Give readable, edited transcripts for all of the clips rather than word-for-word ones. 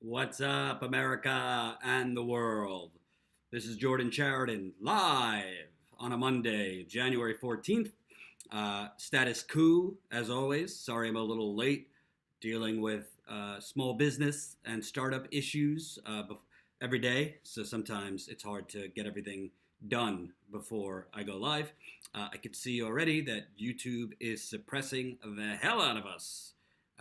What's up, America and the world? This is Jordan Sheridan, live on a Monday, January 14th. Status quo, as always. Sorry I'm a little late, dealing with small business and startup issues every day. So sometimes it's hard to get everything done before I go live. I can see already that YouTube is suppressing the hell out of us.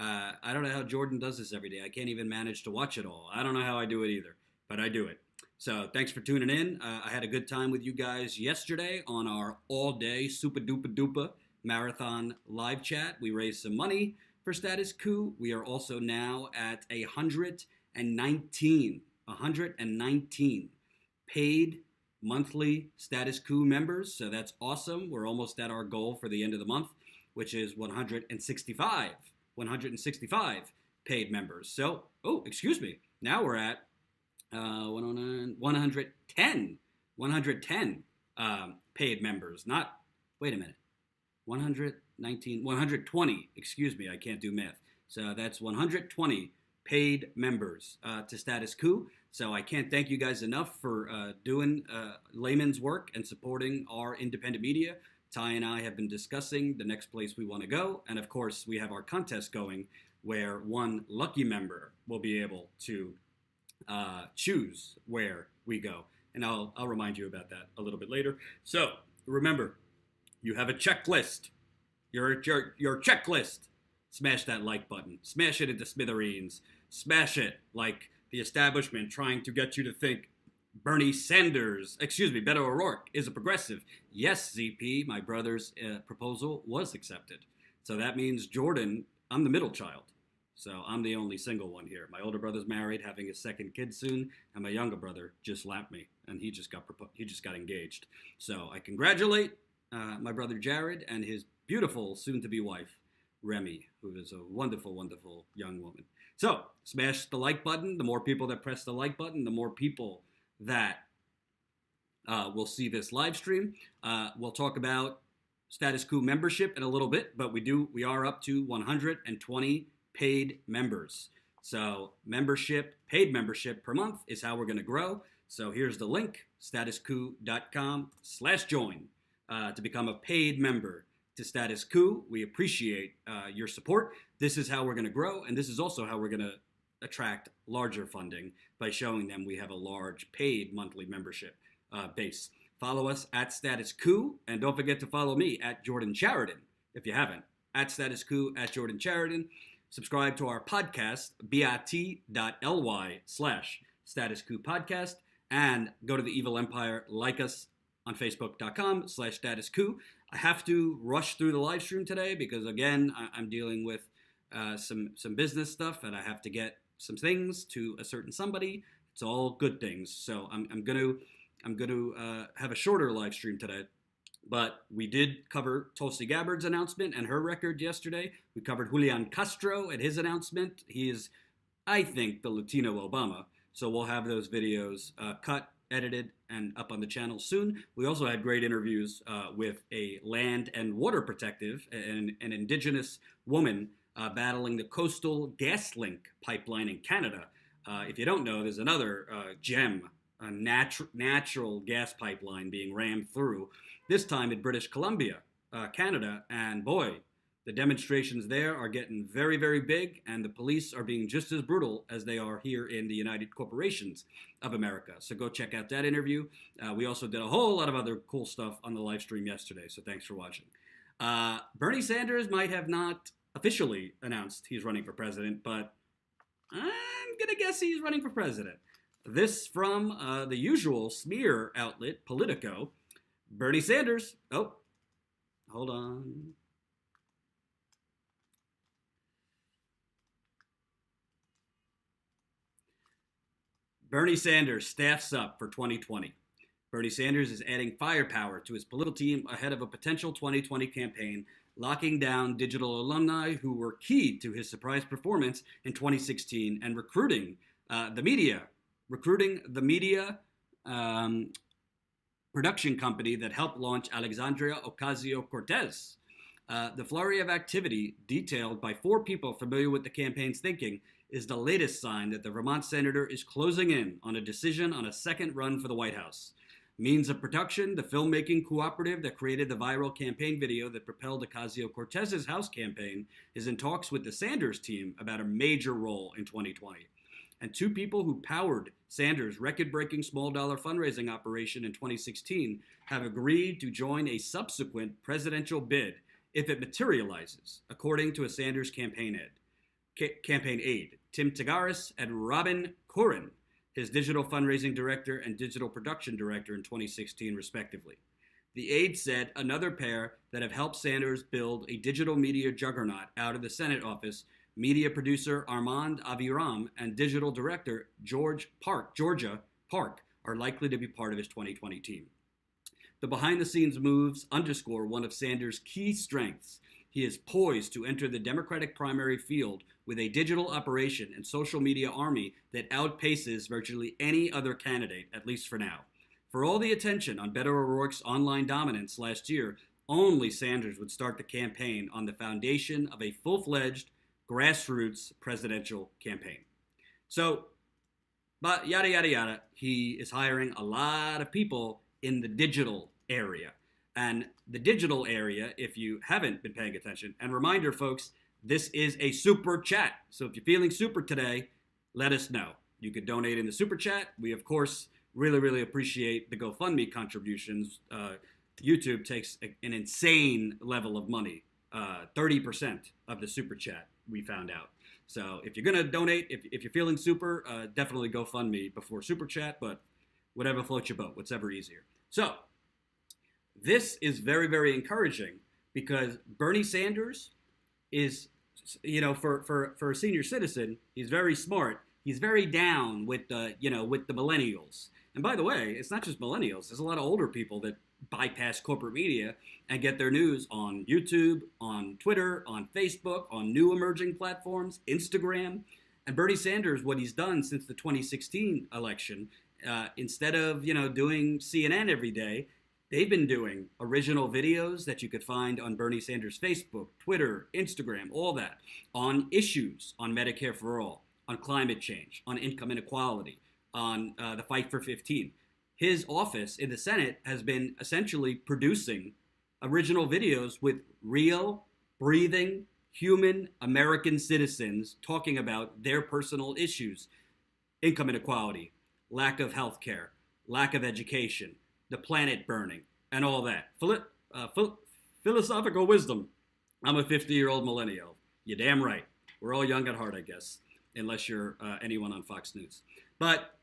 I don't know how Jordan does this every day. I can't even manage to watch it all. I don't know how I do it either, but I do it. So thanks for tuning in. I had a good time with you guys yesterday on our all-day super duper duper marathon live chat. We raised some money for Status Quo. We are also now at 119 paid monthly Status Quo members. So that's awesome. We're almost at our goal for the end of the month, which is 165 paid members. So, now we're at 110 paid members. Not, wait a minute, 120, I can't do math. So that's 120 paid members to Status Quo. So I can't thank you guys enough for doing layman's work and supporting our independent media. Ty and I have been discussing the next place we want to go. And of course, we have our contest going where one lucky member will be able to choose where we go. And I'll remind you about that a little bit later. So remember, you have a checklist. Your checklist. Smash that like button. Smash it into smithereens. Smash it like the establishment trying to get you to think Beto O'Rourke is a progressive. Yes, ZP, my brother's proposal was accepted. So that means Jordan, I'm the middle child. So I'm the only single one here. My older brother's married, having his second kid soon, and my younger brother just lapped me, and he just got engaged. So I congratulate my brother Jared and his beautiful soon-to-be wife, Remy, who is a wonderful, wonderful young woman. So smash the like button. The more people that press the like button, the more people that will see this live stream. We'll talk about Status Quo membership in a little bit, but we are up to 120 paid members. So paid membership per month is how we're going to grow. So here's the link, statusquo.com/join to become a paid member to Status Quo. We appreciate your support. This is how we're going to grow, and this is also how we're going to attract larger funding by showing them we have a large paid monthly membership base. Follow us at Status Quo, and don't forget to follow me at Jordan Sheridan if you haven't. At Status Quo, at Jordan Sheridan. Subscribe to our podcast, bit.ly/Status Quo podcast, and go to the Evil Empire. Like us on Facebook.com/Status Quo. I have to rush through the live stream today because, again, I'm dealing with some business stuff, and I have to get some things to a certain somebody. It's all good things. So I'm gonna have a shorter live stream today. But we did cover Tulsi Gabbard's announcement and her record yesterday. We covered Julian Castro and his announcement. He is, I think, the Latino Obama. So we'll have those videos cut, edited, and up on the channel soon. We also had great interviews with a land and water protective, an indigenous woman battling the Coastal GasLink pipeline in Canada. If you don't know, there's another gem, a natural gas pipeline being rammed through, this time in British Columbia, Canada. And boy, the demonstrations there are getting very, very big, and the police are being just as brutal as they are here in the United Corporations of America. So go check out that interview. We also did a whole lot of other cool stuff on the live stream yesterday, so thanks for watching. Bernie Sanders might have not officially announced he's running for president, but I'm going to guess he's running for president. This from the usual smear outlet, Politico. Bernie Sanders. Oh, hold on. Bernie Sanders staffs up for 2020. Bernie Sanders is adding firepower to his political team ahead of a potential 2020 campaign, locking down digital alumni who were key to his surprise performance in 2016 and recruiting the media, production company that helped launch Alexandria Ocasio-Cortez. The flurry of activity, detailed by 4 people familiar with the campaign's thinking, is the latest sign that the Vermont senator is closing in on a decision on a second run for the White House. Means of production, the filmmaking cooperative that created the viral campaign video that propelled Ocasio-Cortez's House campaign, is in talks with the Sanders team about a major role in 2020. And 2 people who powered Sanders' record-breaking small-dollar fundraising operation in 2016 have agreed to join a subsequent presidential bid if it materializes, according to a Sanders campaign aide, Tim Tagaris and Robin Curran, his digital fundraising director and digital production director in 2016, respectively. The aide said another pair that have helped Sanders build a digital media juggernaut out of the Senate office, media producer Armand Aviram and digital director Georgia Park, are likely to be part of his 2020 team. The behind-the-scenes moves underscore one of Sanders' key strengths. He is poised to enter the Democratic primary field with a digital operation and social media army that outpaces virtually any other candidate, at least for now. For all the attention on Beto O'Rourke's online dominance last year, only Sanders would start the campaign on the foundation of a full-fledged, grassroots presidential campaign. So, but yada, yada, yada, he is hiring a lot of people in the digital area. And the digital area, if you haven't been paying attention, and reminder, folks, this is a super chat. So if you're feeling super today, let us know. You could donate in the super chat. We, of course, really, really appreciate the GoFundMe contributions. YouTube takes an insane level of money, 30% of the super chat, we found out. So if you're going to donate, if you're feeling super, definitely GoFundMe before super chat, but whatever floats your boat, whatever easier. So this is very, very encouraging because Bernie Sanders is, for a senior citizen, he's very smart. He's very down with the millennials. And by the way, it's not just millennials. There's a lot of older people that bypass corporate media and get their news on YouTube, on Twitter, on Facebook, on new emerging platforms, Instagram. And Bernie Sanders, what he's done since the 2016 election, instead of, doing CNN every day, they've been doing original videos that you could find on Bernie Sanders' Facebook, Twitter, Instagram, all that, on issues, on Medicare for All, on climate change, on income inequality, on the fight for 15. His office in the Senate has been essentially producing original videos with real, breathing, human American citizens talking about their personal issues, income inequality, lack of health care, lack of education, the planet burning, and all that. Philosophical wisdom. I'm a 50-year-old millennial. You're damn right. We're all young at heart, I guess, unless you're anyone on Fox News. But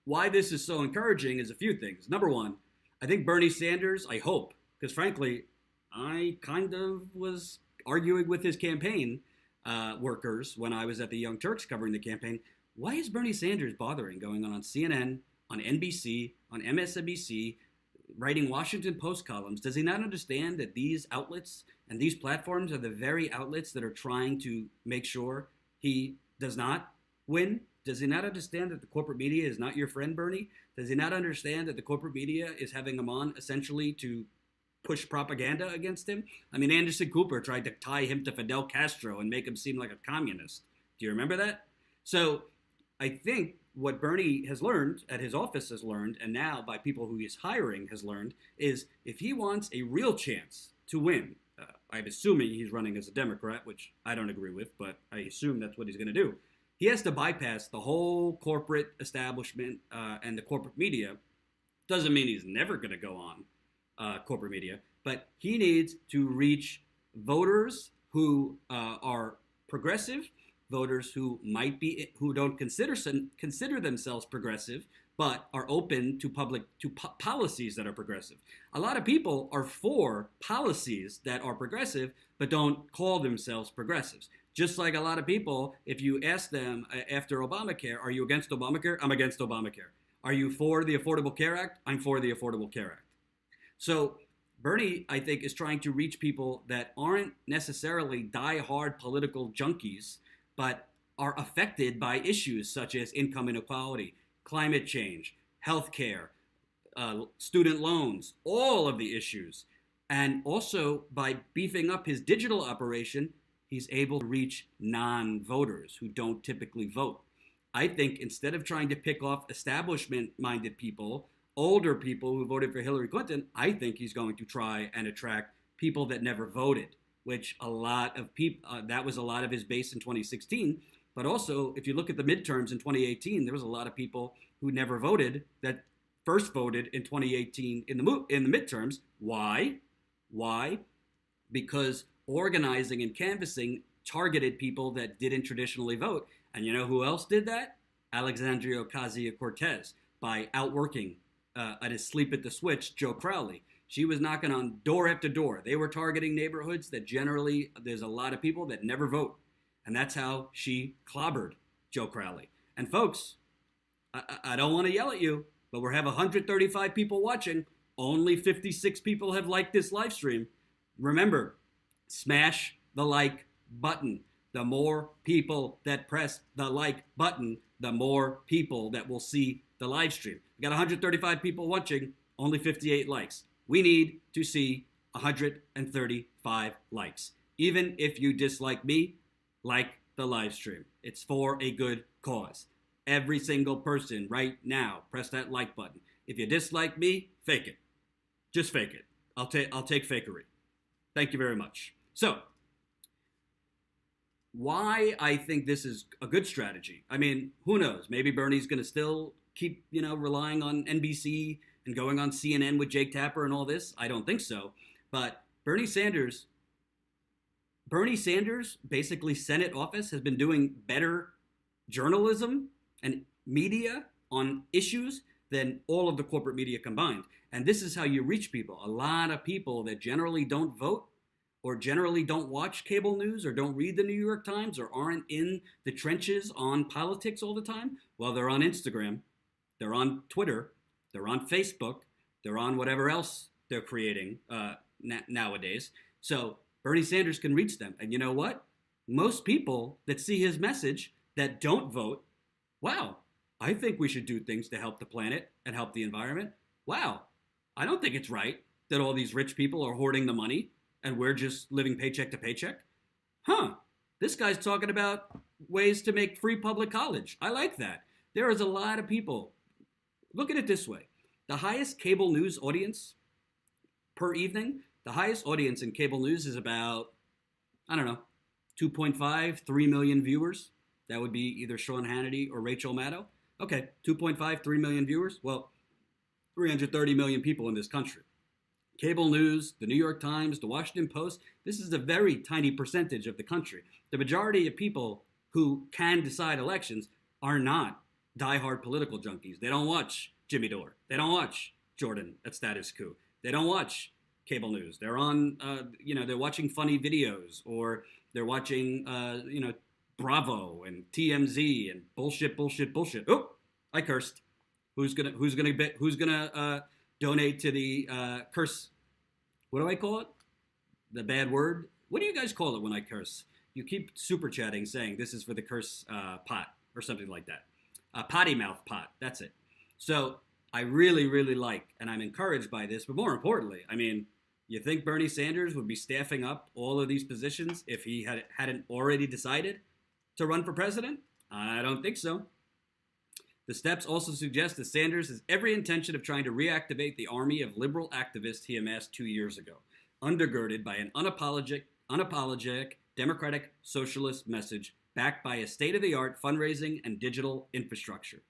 why this is so encouraging is a few things. Number one, I think Bernie Sanders, I hope, because frankly, I kind of was arguing with his campaign workers when I was at the Young Turks covering the campaign. Why is Bernie Sanders bothering going on CNN, on NBC, on MSNBC, writing Washington Post columns? Does he not understand that these outlets and these platforms are the very outlets that are trying to make sure he does not win? Does he not understand that the corporate media is not your friend, Bernie? Does he not understand that the corporate media is having him on essentially to push propaganda against him? I mean, Anderson Cooper tried to tie him to Fidel Castro and make him seem like a communist. Do you remember that? So I think what Bernie has learned, at his office has learned, and now by people who he's hiring has learned, is if he wants a real chance to win, I'm assuming he's running as a Democrat, which I don't agree with, but I assume that's what he's going to do. He has to bypass the whole corporate establishment and the corporate media. Doesn't mean he's never going to go on corporate media, but he needs to reach voters who are progressive, voters who don't consider themselves progressive, but are open to policies that are progressive. A lot of people are for policies that are progressive, but don't call themselves progressives. Just like a lot of people, if you ask them after Obamacare, are you against Obamacare? I'm against Obamacare. Are you for the Affordable Care Act? I'm for the Affordable Care Act. So Bernie, I think, is trying to reach people that aren't necessarily die-hard political junkies, but are affected by issues such as income inequality, climate change, healthcare, student loans, all of the issues. And also, by beefing up his digital operation, he's able to reach non-voters who don't typically vote. I think instead of trying to pick off establishment-minded people, older people who voted for Hillary Clinton, I think he's going to try and attract people that never voted, which a lot of people, that was a lot of his base in 2016. But also, if you look at the midterms in 2018, there was a lot of people who never voted that first voted in 2018 in the midterms. Why? Why? Because organizing and canvassing targeted people that didn't traditionally vote. And you know who else did that? Alexandria Ocasio-Cortez, by outworking at his sleep at the switch, Joe Crowley. She was knocking on door after door. They were targeting neighborhoods that generally there's a lot of people that never vote. And that's how she clobbered Joe Crowley. And folks, I don't want to yell at you, but we have 135 people watching. Only 56 people have liked this live stream. Remember, smash the like button. The more people that press the like button, the more people that will see the live stream. We got 135 people watching, only 58 likes. We need to see 135 likes. Even if you dislike me, like the live stream. It's for a good cause. Every single person right now, press that like button. If you dislike me, fake it. Just fake it. I'll take fakery. Thank you very much. So, why I think this is a good strategy? I mean, who knows? Maybe Bernie's going to still keep, relying on NBC and going on CNN with Jake Tapper and all this. I don't think so. But Bernie Sanders, basically Senate office, has been doing better journalism and media on issues than all of the corporate media combined. And this is how you reach people. A lot of people that generally don't vote or generally don't watch cable news or don't read the New York Times or aren't in the trenches on politics all the time, well, they're on Instagram, they're on Twitter, they're on Facebook, they're on whatever else they're creating nowadays. So Bernie Sanders can reach them. And you know what? Most people that see his message that don't vote, wow, I think we should do things to help the planet and help the environment. Wow, I don't think it's right that all these rich people are hoarding the money and we're just living paycheck to paycheck. This guy's talking about ways to make free public college. I like that. There is a lot of people. Look at it this way. The highest cable news audience per evening, the highest audience in cable news is about, 2.5, 3 million viewers. That would be either Sean Hannity or Rachel Maddow. Okay, 2.5, 3 million viewers. Well, 330 million people in this country. Cable news, the New York Times, the Washington Post, this is a very tiny percentage of the country. The majority of people who can decide elections are not diehard political junkies. They don't watch Jimmy Dore. They don't watch Jordan at Status Quo. They don't watch cable news. They're on, they're watching funny videos, or they're watching, Bravo and TMZ and bullshit. Oh, I cursed. Who's gonna donate to the curse? What do I call it? The bad word? What do you guys call it when I curse? You keep super chatting saying this is for the curse pot or something like that. Potty mouth pot. That's it. So I really, really like, and I'm encouraged by this, but more importantly, I mean, you think Bernie Sanders would be staffing up all of these positions if he hadn't already decided to run for president? I don't think so. The steps also suggest that Sanders has every intention of trying to reactivate the army of liberal activists he amassed 2 years ago, undergirded by an unapologetic democratic socialist message backed by a state-of-the-art fundraising and digital infrastructure.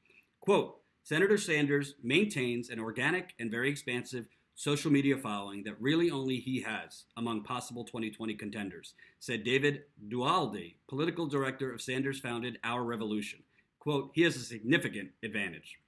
Quote, Senator Sanders maintains an organic and very expansive social media following that really only he has among possible 2020 contenders, said David Duhalde, political director of Sanders-founded Our Revolution. Quote, he has a significant advantage.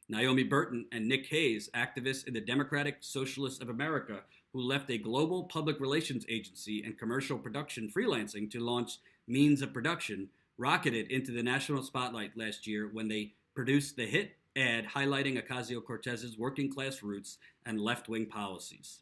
Naomi Burton and Nick Hayes, activists in the Democratic Socialists of America, who left a global public relations agency and commercial production freelancing to launch Means of Production, rocketed into the national spotlight last year when they produced the hit ad highlighting Ocasio-Cortez's working-class roots and left-wing policies.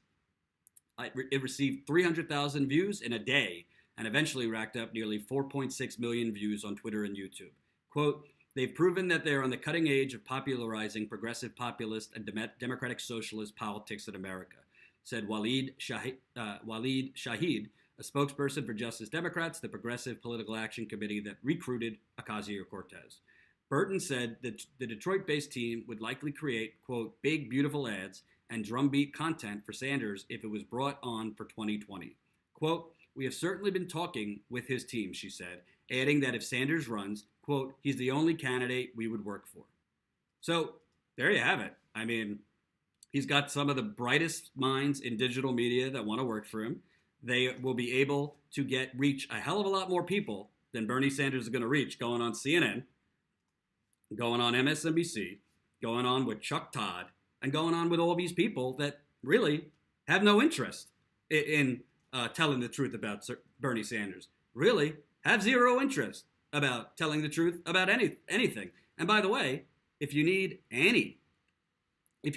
It received 300,000 views in a day and eventually racked up nearly 4.6 million views on Twitter and YouTube. Quote, they've proven that they're on the cutting edge of popularizing progressive populist and democratic socialist politics in America, said Waleed Shahid, a spokesperson for Justice Democrats, the Progressive Political Action Committee that recruited Ocasio-Cortez. Burton said that the Detroit-based team would likely create, quote, big, beautiful ads and drumbeat content for Sanders if it was brought on for 2020. Quote, we have certainly been talking with his team, she said, adding that if Sanders runs, quote, he's the only candidate we would work for. So there you have it. I mean, he's got some of the brightest minds in digital media that want to work for him. They will be able to reach a hell of a lot more people than Bernie Sanders is going to reach going on CNN, going on MSNBC, going on with Chuck Todd, and going on with all these people that really have no interest in telling the truth about Bernie Sanders. Really have zero interest about telling the truth about anything. And by the way, if you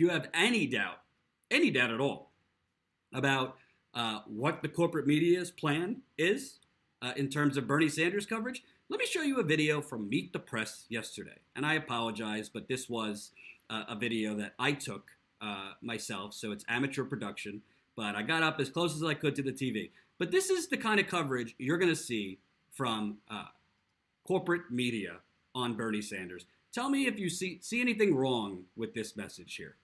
have any doubt at all about what the corporate media's plan is in terms of Bernie Sanders coverage, let me show you a video from Meet the Press yesterday. And I apologize, but this was a video that I took myself, so it's amateur production. But I got up as close as I could to the TV. But this is the kind of coverage you're going to see from corporate media on Bernie Sanders. Tell me if you see anything wrong with this message here.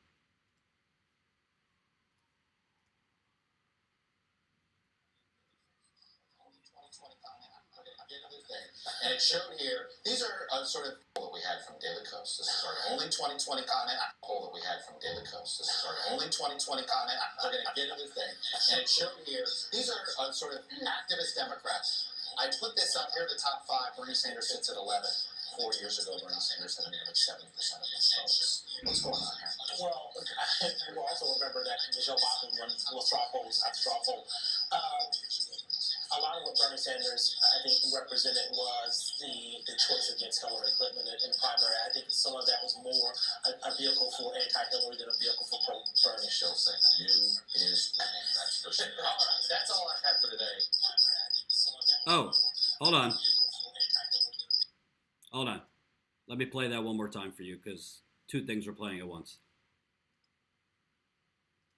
And it showed here, these are sort of poll that we had from Daily Kos. This is our only 2020 comment poll that we had from Daily Kos. This is our only 2020 comment. We're going to get into the thing. And it showed here, these are sort of activist Democrats. I put this up here, the top 5. Bernie Sanders sits at 11. 4 years ago, Bernie Sanders had nearly 70% of these votes. What's going on here? Well, you will also remember that Michelle Bachmann won straw polls after straw poll. A lot of what Bernie Sanders, I think, represented was the choice against Hillary Clinton in the primary. I think some of that was more a vehicle for anti-Hillary than a vehicle for pro-Bernie. She'll say new is winning. That's for sure. All right, that's all I have for today. Oh, hold on. Hold on. Let me play that one more time for you because two things were playing at once.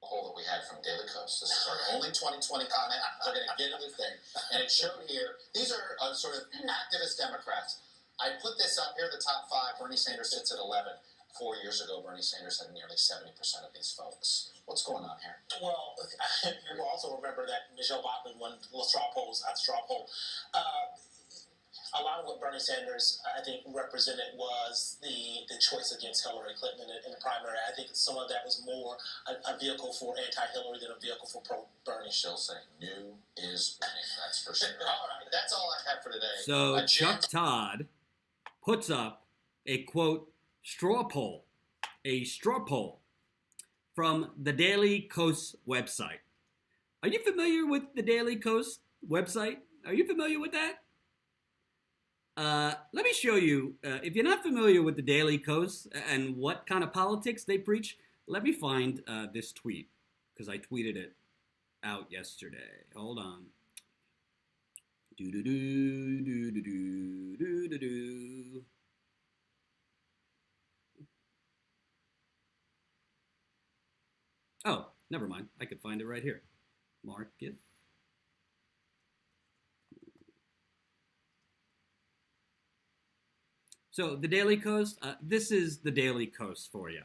Poll that we had from Daily Kos. This is our only 2020 comment. We're going to get into the thing. And it showed here, these are sort of activist Democrats. I put this up here, the top 5. Bernie Sanders sits at 11. 4 years ago, Bernie Sanders had nearly 70% of these votes. What's going on here? Well, you will also remember that Michelle Bachmann won straw polls after straw poll. A lot of what Bernie Sanders, I think, represented was the choice against Hillary Clinton in the primary. I think some of that was more a vehicle for anti-Hillary than a vehicle for pro-Bernie. She'll say new is winning. That's for sure. All right, that's all I have for today. So Chuck Todd puts up a, quote, straw poll from the Daily Kos website. Are you familiar with the Daily Kos website? Are you familiar with that? Let me show you, if you're not familiar with the Daily Kos and what kind of politics they preach, let me find this tweet, because I tweeted it out yesterday. Hold on. Do-do-do. Oh, never mind. I could find it right here. Mark it. So the Daily Kos, this is the Daily Kos for you.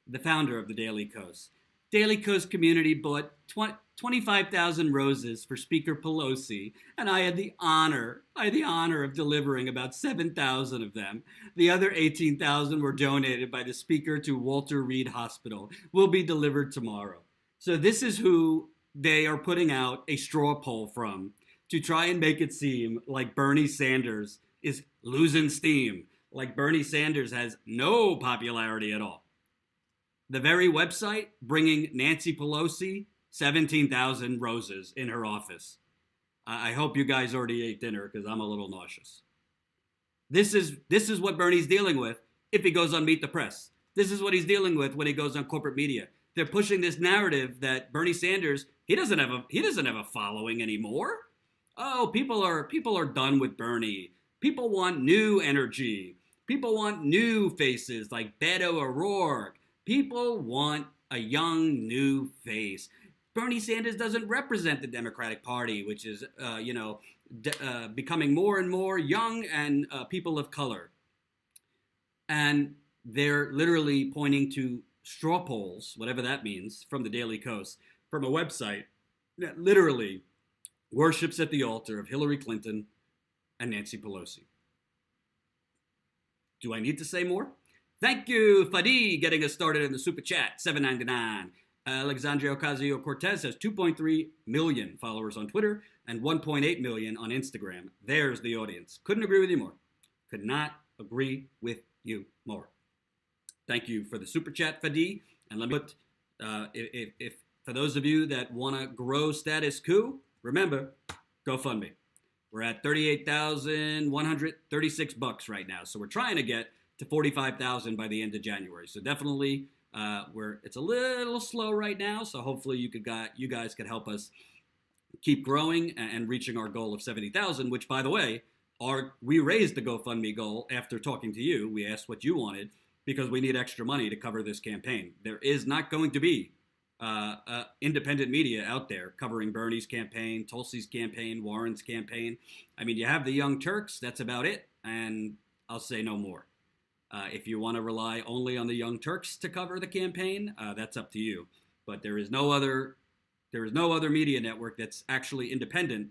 The founder of the Daily Kos. Daily Kos community bought 25,000 roses for Speaker Pelosi, and I had the honor of delivering about 7,000 of them. The other 18,000 were donated by the Speaker to Walter Reed Hospital. Will be delivered tomorrow. So this is who they are putting out a straw poll from to try and make it seem like Bernie Sanders is losing steam, like Bernie Sanders has no popularity at all. The very website bringing Nancy Pelosi 17,000 roses in her office. I hope you guys already ate dinner because I'm a little nauseous. This is what Bernie's dealing with if he goes on Meet the Press. This is what he's dealing with when he goes on corporate media. They're pushing this narrative that Bernie Sanders, he doesn't have a following anymore. Oh, people are done with Bernie. People want new energy. People want new faces like Beto O'Rourke. People want a young new face. Bernie Sanders doesn't represent the Democratic Party, which is, becoming more and more young and people of color. And they're literally pointing to straw polls, whatever that means, from the Daily Kos, from a website that literally worships at the altar of Hillary Clinton and Nancy Pelosi. Do I need to say more? Thank you, Fadi, getting us started in the Super Chat, $7.99. Alexandria Ocasio-Cortez has 2.3 million followers on Twitter and 1.8 million on Instagram. There's the audience. Couldn't agree with you more. Could not agree with you more. Thank you for the Super Chat, Fadi. And let me put, if for those of you that want to grow Status Quo, remember, GoFundMe. We're at $38,136 right now. So we're trying to get to 45,000 by the end of January. So definitely, it's a little slow right now. So hopefully you guys could help us keep growing and reaching our goal of 70,000. Which, by the way, we raised the GoFundMe goal after talking to you. We asked what you wanted because we need extra money to cover this campaign. There is not going to be independent media out there covering Bernie's campaign, Tulsi's campaign, Warren's campaign. I mean, you have the Young Turks. That's about it. And I'll say no more. If you want to rely only on the Young Turks to cover the campaign, that's up to you. But there is no other media network that's actually independent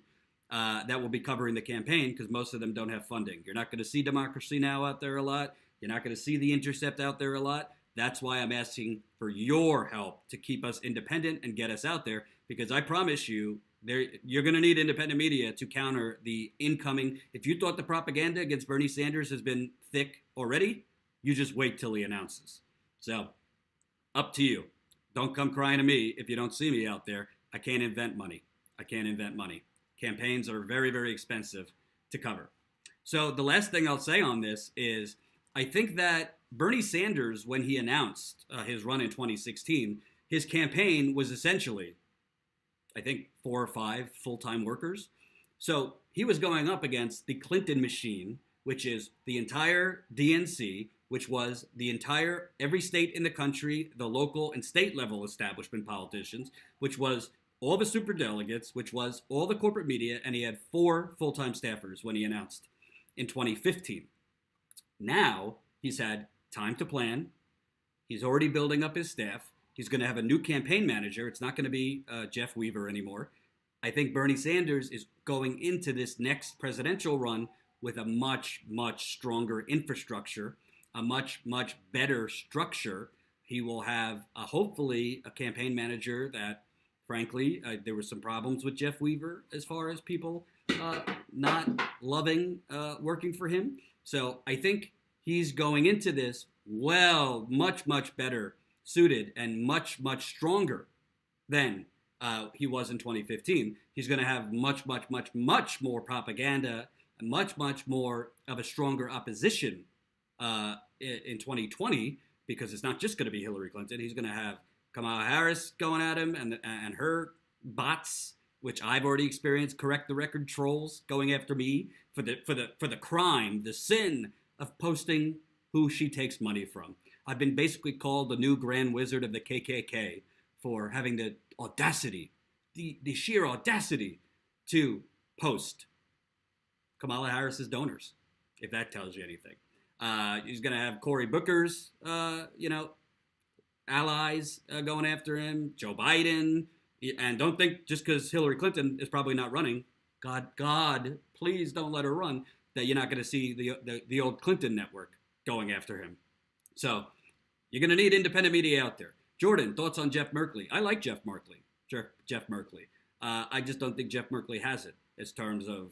that will be covering the campaign because most of them don't have funding. You're not going to see Democracy Now! Out there a lot. You're not going to see The Intercept out there a lot. That's why I'm asking for your help to keep us independent and get us out there, because I promise you, you're going to need independent media to counter the incoming. If you thought the propaganda against Bernie Sanders has been thick already, you just wait till he announces. So, up to you. Don't come crying to me if you don't see me out there. I can't invent money. Campaigns are very, very expensive to cover. So the last thing I'll say on this is I think that Bernie Sanders, when he announced his run in 2016, his campaign was essentially, I think, 4 or 5 full-time workers. So he was going up against the Clinton machine, which is the entire DNC, which was the entire, every state in the country, the local and state level establishment politicians, which was all the superdelegates, which was all the corporate media, and he had 4 full-time staffers when he announced in 2015. Now he's had time to plan. He's already building up his staff. He's going to have a new campaign manager. It's not going to be Jeff Weaver anymore. I think Bernie Sanders is going into this next presidential run with a much, much stronger infrastructure, a much, much better structure. He will have, hopefully, a campaign manager that, frankly, there were some problems with Jeff Weaver as far as people not loving working for him. So I think he's going into this much, much better suited and much, much stronger than he was in 2015. He's going to have much, much, much, much more propaganda and much, much more of a stronger opposition in 2020, because it's not just going to be Hillary Clinton. He's going to have Kamala Harris going at him and her bots, which I've already experienced, correct the record trolls going after me for the crime, the sin of posting who she takes money from. I've been basically called the new Grand Wizard of the KKK for having the audacity, the sheer audacity to post Kamala Harris's donors, if that tells you anything. He's going to have Cory Booker's, allies going after him, Joe Biden. And don't think just because Hillary Clinton is probably not running, God, please don't let her run, that you're not going to see the old Clinton network going after him. So you're going to need independent media out there. Jordan, thoughts on Jeff Merkley? I like Jeff Merkley. Jeff Merkley. I just don't think Jeff Merkley has it in terms of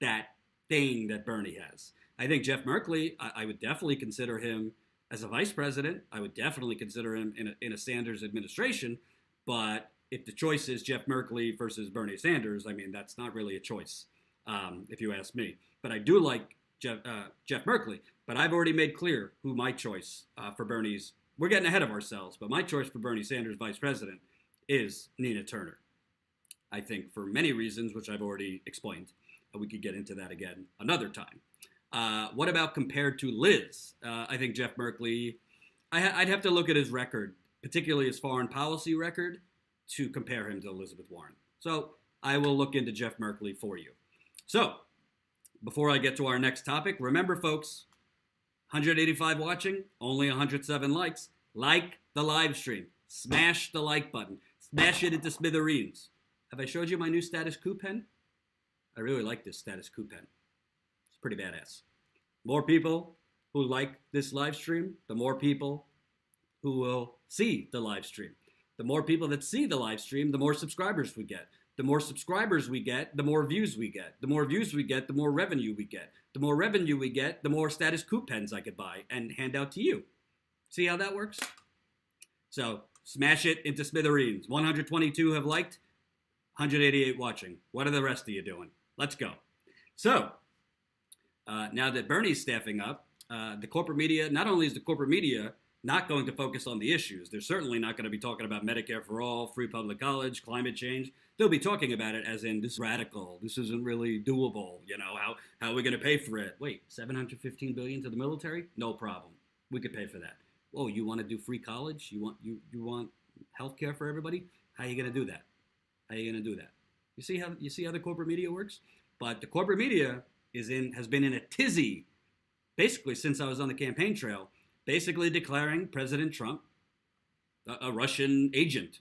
that thing that Bernie has. I think Jeff Merkley, I would definitely consider him as a vice president. I would definitely consider him in a Sanders administration. But if the choice is Jeff Merkley versus Bernie Sanders, I mean, that's not really a choice, if you ask me. But I do like Jeff Merkley. But I've already made clear who my choice for Bernie's. We're getting ahead of ourselves, but my choice for Bernie Sanders vice president is Nina Turner. I think for many reasons, which I've already explained. We could get into that again another time. What about compared to Liz? I think Jeff Merkley, I'd have to look at his record, particularly his foreign policy record, to compare him to Elizabeth Warren. So I will look into Jeff Merkley for you. So before I get to our next topic, remember, folks, 185 watching, only 107 likes. Like the live stream. Smash the like button. Smash it into smithereens. Have I showed you my new Status Coup pen? I really like this Status Coup pen. It's pretty badass. More people who like this live stream, the more people who will see the live stream. The more people that see the live stream, the more subscribers we get. The more subscribers we get, the more views we get. The more views we get, the more revenue we get. The more revenue we get, the more Status Coup pens I could buy and hand out to you. See how that works? So smash it into smithereens. 122 have liked, 188 watching. What are the rest of you doing? Let's go. So now that Bernie's staffing up, the corporate media, not only is the corporate media not going to focus on the issues, they're certainly not going to be talking about Medicare for all, free public college, climate change. They'll be talking about it as in, this is radical, this isn't really doable, how are we going to pay for it? Wait, $715 billion to the military? No problem. We could pay for that. Oh, you want to do free college? You want health care for everybody? How are you going to do that? How are you going to do that? You see how the corporate media works? But the corporate media has been in a tizzy basically since I was on the campaign trail, basically declaring President Trump a Russian agent,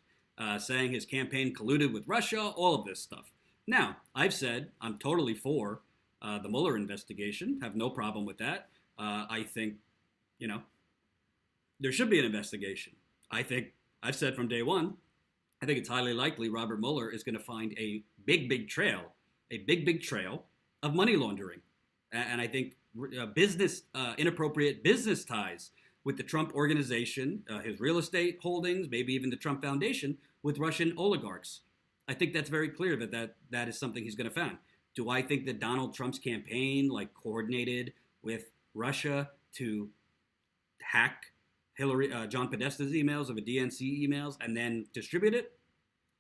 saying his campaign colluded with Russia, all of this stuff. Now, I've said I'm totally for the Mueller investigation, have no problem with that. I think, there should be an investigation. I've said from day one, I think it's highly likely Robert Mueller is going to find a big trail of money laundering. And I think inappropriate business ties with the Trump organization, his real estate holdings, maybe even the Trump Foundation, with Russian oligarchs. I think that's very clear that is something he's going to find. Do I think that Donald Trump's campaign coordinated with Russia to hack John Podesta's emails, of a DNC emails, and then distribute it?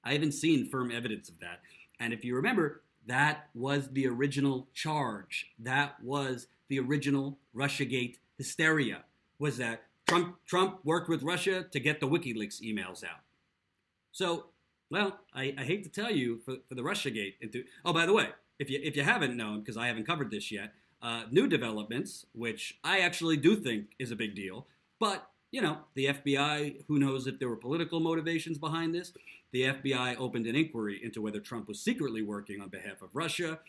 I haven't seen firm evidence of that. And if you remember, that was the original charge. That was the original Russiagate hysteria, was that Trump worked with Russia to get the WikiLeaks emails out. So, well, I hate to tell you, for the Russiagate, oh, by the way, if you haven't known, because I haven't covered this yet, new developments, which I actually do think is a big deal, but the FBI, who knows if there were political motivations behind this? The FBI opened an inquiry into whether Trump was secretly working on behalf of Russia.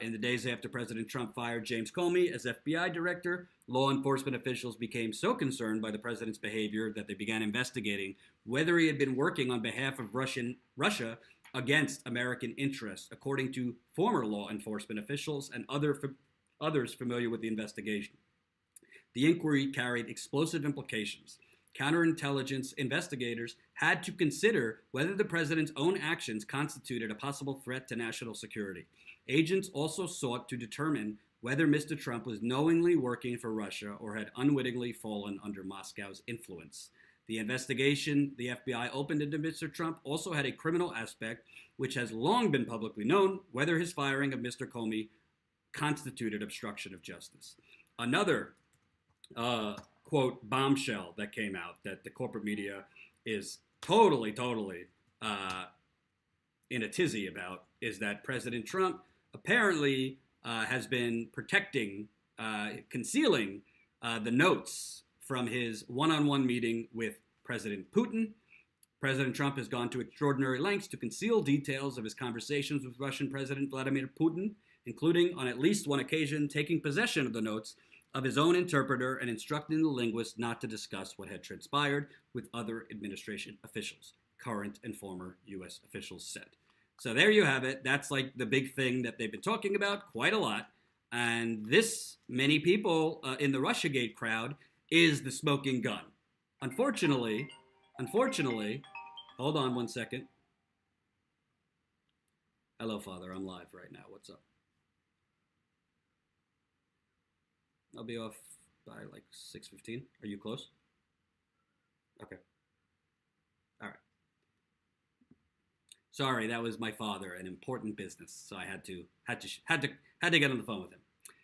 In the days after President Trump fired James Comey as FBI director, law enforcement officials became so concerned by the president's behavior that they began investigating whether he had been working on behalf of Russia against American interests, according to former law enforcement officials and others familiar with the investigation. The inquiry carried explosive implications. Counterintelligence investigators had to consider whether the president's own actions constituted a possible threat to national security. Agents also sought to determine whether Mr. Trump was knowingly working for Russia or had unwittingly fallen under Moscow's influence. The investigation the FBI opened into Mr. Trump also had a criminal aspect, which has long been publicly known, whether his firing of Mr. Comey constituted obstruction of justice. Another quote, bombshell that came out that the corporate media is totally in a tizzy about is that President Trump apparently has been concealing the notes from his one-on-one meeting with President Putin. President Trump has gone to extraordinary lengths to conceal details of his conversations with Russian President Vladimir Putin, including, on at least one occasion, taking possession of the notes of his own interpreter and instructing the linguist not to discuss what had transpired with other administration officials, current and former U.S. officials said. So there you have it. That's like the big thing that they've been talking about quite a lot. And this, many people in the Russiagate crowd, is the smoking gun. Unfortunately, hold on one second. Hello, Father. I'm live right now. What's up? I'll be off by like 6:15. Are you close? Okay. All right. Sorry, that was my father, an important business, so I had to get on the phone with him.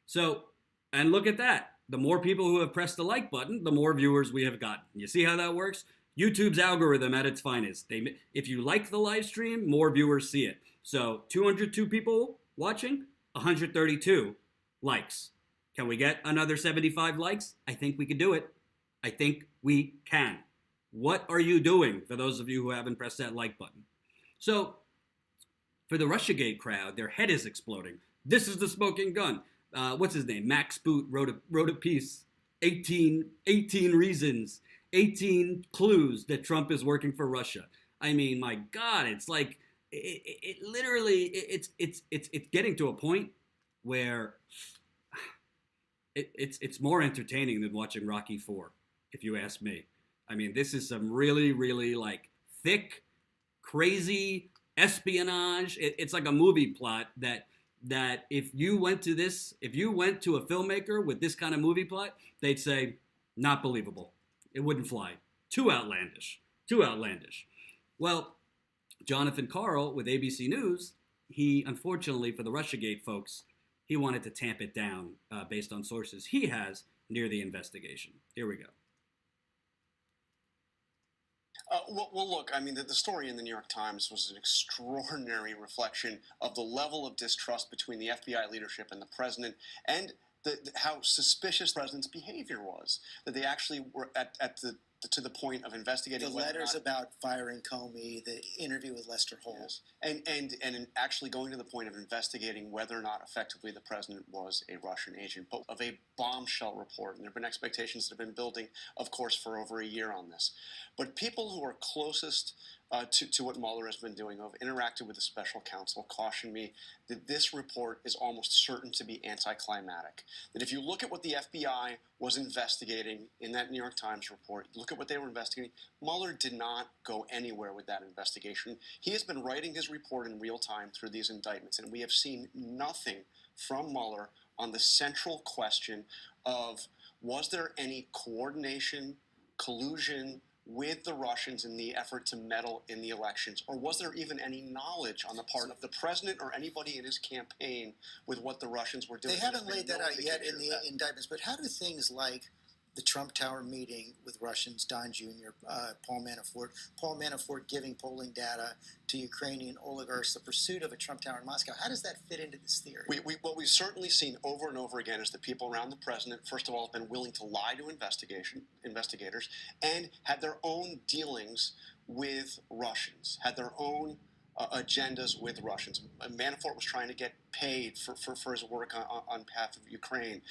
So, and look at that. The more people who have pressed the like button, the more viewers we have gotten. You see how that works? YouTube's algorithm at its finest. If you like the live stream, more viewers see it. So 202 people watching, 132 likes. Can we get another 75 likes? I think we can do it. I think we can. What are you doing, for those of you who haven't pressed that like button? So for the Russiagate crowd, their head is exploding. This is the smoking gun. What's his name? Max Boot wrote a piece, 18 reasons, 18 clues that Trump is working for Russia. I mean, my God, it's like, it literally, it's getting to a point where it's more entertaining than watching Rocky IV, if you ask me. I mean, this is some really, really like thick, crazy espionage. It's like a movie plot that if you went to a filmmaker with this kind of movie plot, they'd say, not believable. It wouldn't fly. Too outlandish. Well, Jonathan Karl with ABC News, he, unfortunately for the Russiagate folks, he wanted to tamp it down based on sources he has near the investigation. Here we go. Well, look, I mean, the story in the New York Times was an extraordinary reflection of the level of distrust between the FBI leadership and the president, and how suspicious the president's behavior was. That they actually were to the point of investigating the letters about firing Comey, the interview with Lester Holt, yes. and actually going to the point of investigating whether or not effectively the president was a Russian agent, but of a bombshell report. And there have been expectations that have been building, of course, for over a year on this. But people who are closest to what Mueller has been doing, who have interacted with the special counsel, cautioned me that this report is almost certain to be anticlimactic. That if you look at what the FBI was investigating in that New York Times report, look at what they were investigating, Mueller did not go anywhere with that investigation. He has been writing his report in real time through these indictments, and we have seen nothing from Mueller on the central question of, was there any coordination, collusion with the Russians in the effort to meddle in the elections? Or was there even any knowledge on the part of the president or anybody in his campaign with what the Russians were doing? They haven't laid that out yet in the indictments, but how do things like the Trump Tower meeting with Russians, Don Jr., Paul Manafort giving polling data to Ukrainian oligarchs, the pursuit of a Trump Tower in Moscow, how does that fit into this theory? What we've certainly seen over and over again is that people around the president, first of all, have been willing to lie to investigators and had their own dealings with Russians, had their own agendas with Russians. Manafort was trying to get paid for his work on behalf of Ukraine.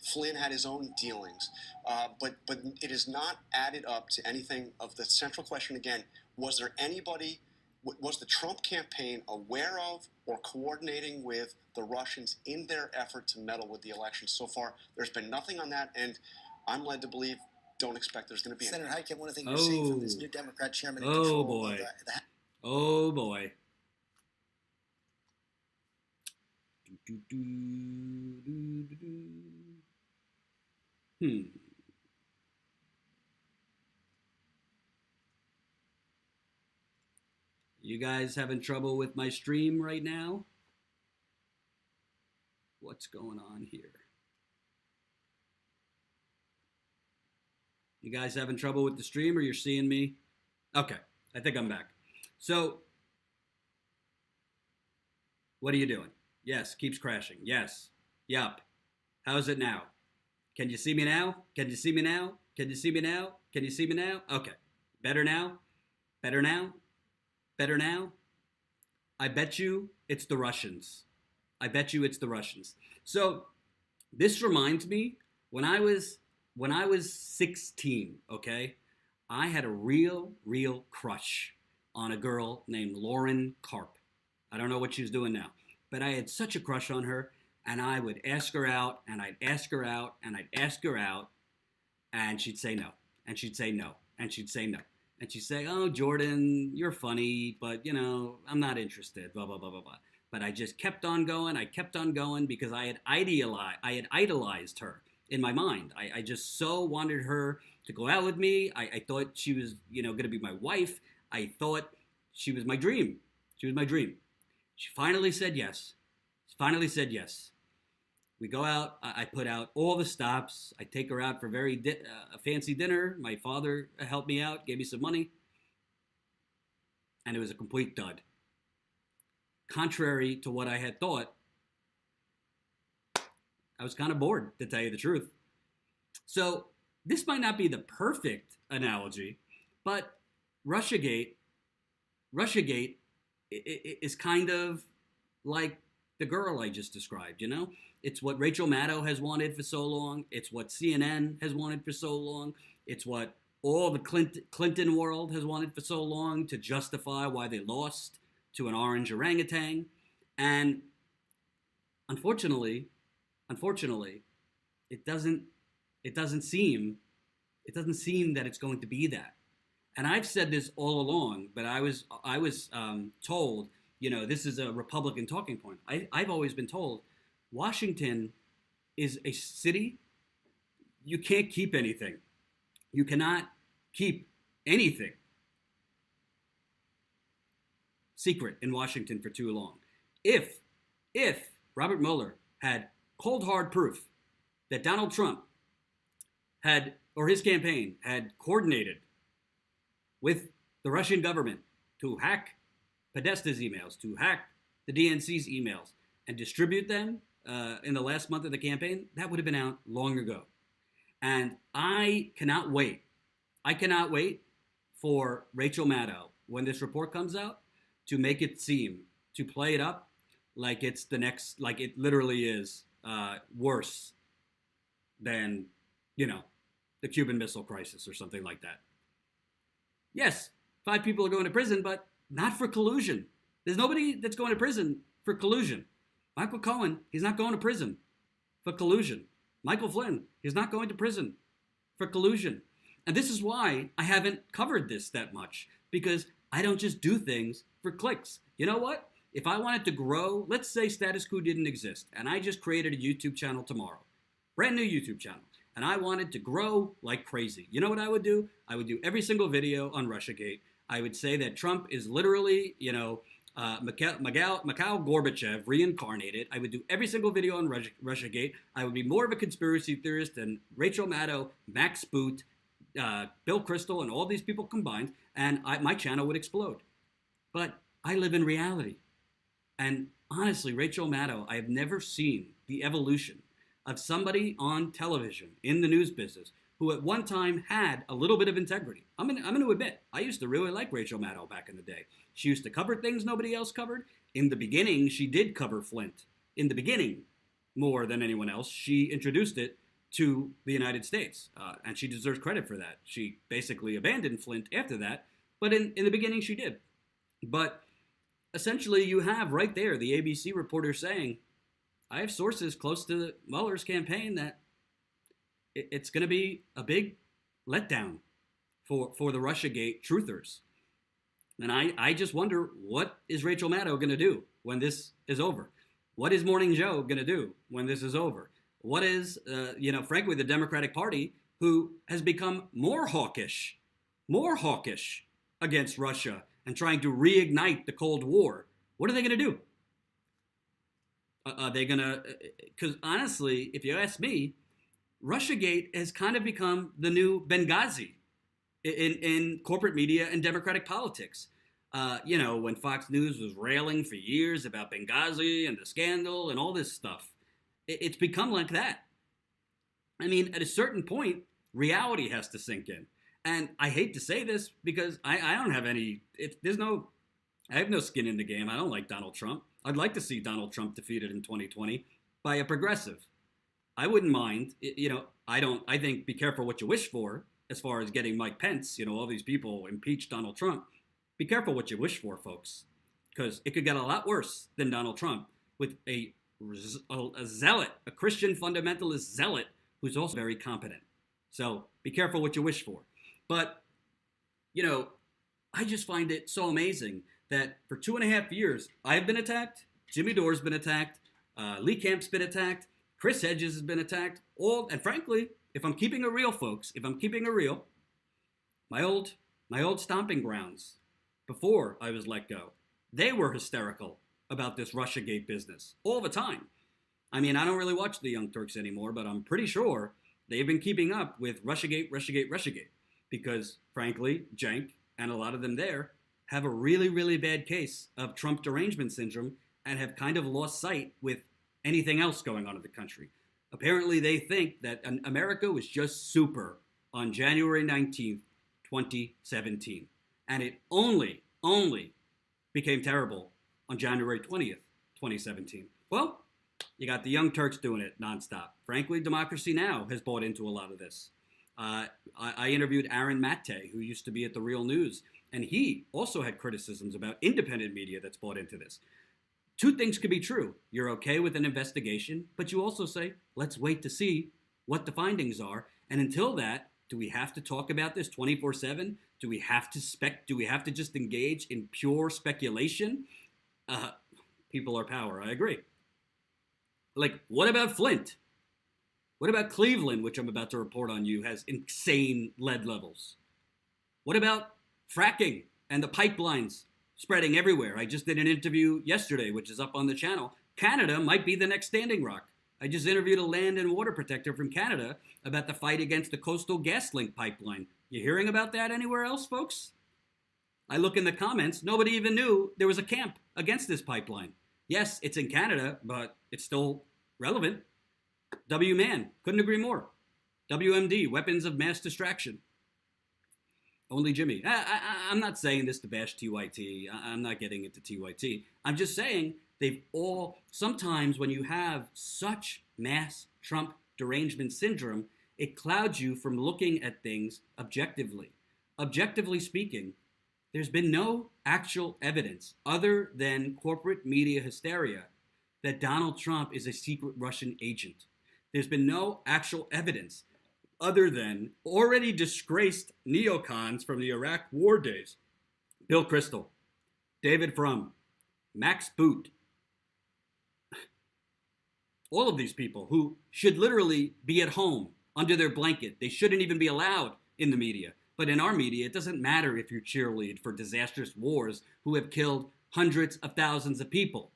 Flynn had his own dealings. But it is not added up to anything of the central question again. Was the Trump campaign aware of or coordinating with the Russians in their effort to meddle with the election? So far, there's been nothing on that, and I'm led to believe, don't expect there's going to be Senator anything. Heike, one of the things you're seeing from this new Democrat chairman in control of Oh, boy. You guys having trouble with my stream right now? What's going on here? You guys having trouble with the stream, or you're seeing me? Okay, I think I'm back. So, what are you doing? Yes, keeps crashing. Yes. Yup. How's it now? Can you see me now? Can you see me now? Can you see me now? Can you see me now? Okay, Better now? Better now? Better now? I bet you it's the Russians. I bet you it's the Russians. So this reminds me when I was 16, okay? I had a real crush on a girl named Lauren Karp. I don't know what she's doing now, but I had such a crush on her, and I would ask her out, and I'd ask her out, and I'd ask her out, and she'd say no, and she'd say no, and she'd say no. And she'd say, "Oh, Jordan, you're funny, but, I'm not interested, blah, blah, blah, blah, blah." But I just kept on going. I kept on going because I had idolized her in my mind. I just so wanted her to go out with me. I thought she was, going to be my wife. I thought she was my dream. She was my dream. She finally said yes. We go out. I put out all the stops. I take her out for a fancy dinner. My father helped me out, gave me some money. And it was a complete dud. Contrary to what I had thought, I was kind of bored, to tell you the truth. So this might not be the perfect analogy, but Russiagate is kind of like the girl I just described, It's what Rachel Maddow has wanted for so long. It's what CNN has wanted for so long. It's what all the Clinton world has wanted for so long to justify why they lost to an orange orangutan. And unfortunately, it doesn't seem that it's going to be that. And I've said this all along, but I was told, this is a Republican talking point. I've always been told Washington is a city. You can't keep anything. You cannot keep anything secret in Washington for too long. If Robert Mueller had cold hard proof that Donald Trump or his campaign had coordinated with the Russian government to hack Podesta's emails, to hack the DNC's emails, and distribute them in the last month of the campaign, that would have been out long ago. And I cannot wait. For Rachel Maddow, when this report comes out, to make it seem, to play it up like it's like it literally is worse than, the Cuban Missile Crisis or something like that. Yes, 5 people are going to prison, but not for collusion. There's nobody that's going to prison for collusion. Michael Cohen, he's not going to prison for collusion. Michael Flynn, he's not going to prison for collusion. And this is why I haven't covered this that much, because I don't just do things for clicks. You know what? If I wanted to grow, let's say Status Quo didn't exist, and I just created a YouTube channel tomorrow, brand new YouTube channel, and I wanted to grow like crazy. You know what I would do? I would do every single video on Russiagate. I would say that Trump is literally, Mikhail Gorbachev reincarnated. I would do every single video on Russiagate. I would be more of a conspiracy theorist than Rachel Maddow, Max Boot, Bill Kristol, and all these people combined, and my channel would explode. But I live in reality. And honestly, Rachel Maddow, I have never seen the evolution of somebody on television in the news business who at one time had a little bit of integrity. I'm going to admit, I used to really like Rachel Maddow back in the day. She used to cover things nobody else covered. In the beginning, she did cover Flint. In the beginning, more than anyone else, she introduced it to the United States, and she deserves credit for that. She basically abandoned Flint after that, but in the beginning she did. But essentially, you have right there the ABC reporter saying, I have sources close to Mueller's campaign that it's going to be a big letdown for the Russiagate truthers. And I just wonder, what is Rachel Maddow going to do when this is over? What is Morning Joe going to do when this is over? What is, frankly, the Democratic Party, who has become more hawkish against Russia and trying to reignite the Cold War? What are they going to do? Are they going to, because honestly, if you ask me, Russiagate has kind of become the new Benghazi in corporate media and Democratic politics. When Fox News was railing for years about Benghazi and the scandal and all this stuff, it's become like that. I mean, at a certain point, reality has to sink in. And I hate to say this because I don't have any, I have no skin in the game. I don't like Donald Trump. I'd like to see Donald Trump defeated in 2020 by a progressive. I wouldn't mind, I think be careful what you wish for as far as getting Mike Pence, all these people impeach Donald Trump. Be careful what you wish for, folks, because it could get a lot worse than Donald Trump with a zealot, a Christian fundamentalist zealot who's also very competent. So be careful what you wish for. But, I just find it so amazing that for 2.5 years, I've been attacked, Jimmy Dore's been attacked, Lee Camp's been attacked, Chris Hedges has been attacked, and frankly, if I'm keeping it real, folks, my old stomping grounds before I was let go, they were hysterical about this Russiagate business all the time. I mean, I don't really watch the Young Turks anymore, but I'm pretty sure they've been keeping up with Russiagate, because, frankly, Cenk and a lot of them there have a really, really bad case of Trump derangement syndrome and have kind of lost sight with anything else going on in the country. Apparently, they think that America was just super on January 19th, 2017. And it only became terrible on January 20th, 2017. Well, you got the Young Turks doing it nonstop. Frankly, Democracy Now! Has bought into a lot of this. I interviewed Aaron Maté, who used to be at The Real News, and he also had criticisms about independent media that's bought into this. Two things could be true. You're okay with an investigation, but you also say, let's wait to see what the findings are. And until that, do we have to talk about this 24/7? Do we have to just engage in pure speculation? People are power, I agree. Like, what about Flint? What about Cleveland, which I'm about to report on you, has insane lead levels? What about fracking and the pipelines spreading everywhere? I just did an interview yesterday, which is up on the channel. Canada might be the next Standing Rock. I just interviewed a land and water protector from Canada about the fight against the Coastal GasLink pipeline. You hearing about that anywhere else, folks? I look in the comments, nobody even knew there was a camp against this pipeline. Yes, it's in Canada, but it's still relevant. W-MAN, couldn't agree more. WMD, weapons of mass distraction. Only Jimmy. I'm not saying this to bash TYT. I'm not getting into TYT. I'm just saying sometimes when you have such mass Trump derangement syndrome, it clouds you from looking at things objectively. Objectively speaking, there's been no actual evidence other than corporate media hysteria that Donald Trump is a secret Russian agent. There's been no actual evidence other than already disgraced neocons from the Iraq war days. Bill Kristol, David Frum, Max Boot. All of these people who should literally be at home under their blanket. They shouldn't even be allowed in the media. But in our media, it doesn't matter if you cheerlead for disastrous wars who have killed hundreds of thousands of people.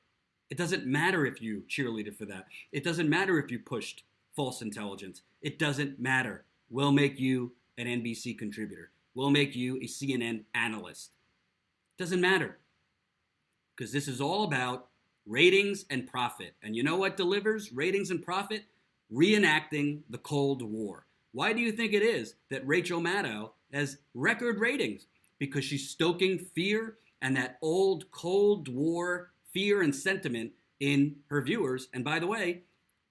It doesn't matter if you cheerleaded for that. It doesn't matter if you pushed false intelligence. It doesn't matter. We'll make you an NBC contributor. We'll make you a CNN analyst. It doesn't matter. Because this is all about ratings and profit. And you know what delivers ratings and profit? Reenacting the Cold War. Why do you think it is that Rachel Maddow has record ratings? Because she's stoking fear and that old Cold War fear and sentiment in her viewers. And by the way,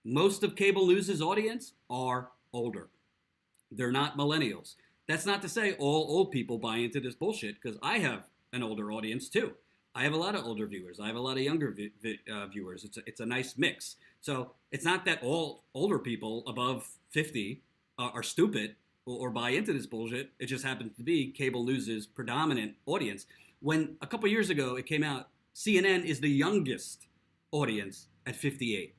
most of cable news's audience are older. They're not millennials. That's not to say all old people buy into this bullshit, because I have an older audience too. I have a lot of older viewers. I have a lot of younger viewers. It's a nice mix. So it's not that all older people above 50 are stupid or buy into this bullshit. It just happens to be cable news's predominant audience. When a couple years ago it came out, CNN is the youngest audience at 58.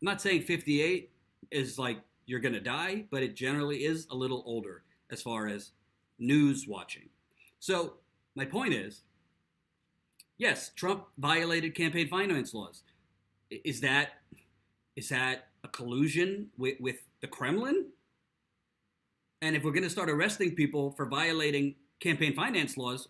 I'm not saying 58 is like you're going to die, but it generally is a little older as far as news watching. So my point is, yes, Trump violated campaign finance laws. Is that a collusion with the Kremlin? And if we're going to start arresting people for violating campaign finance laws,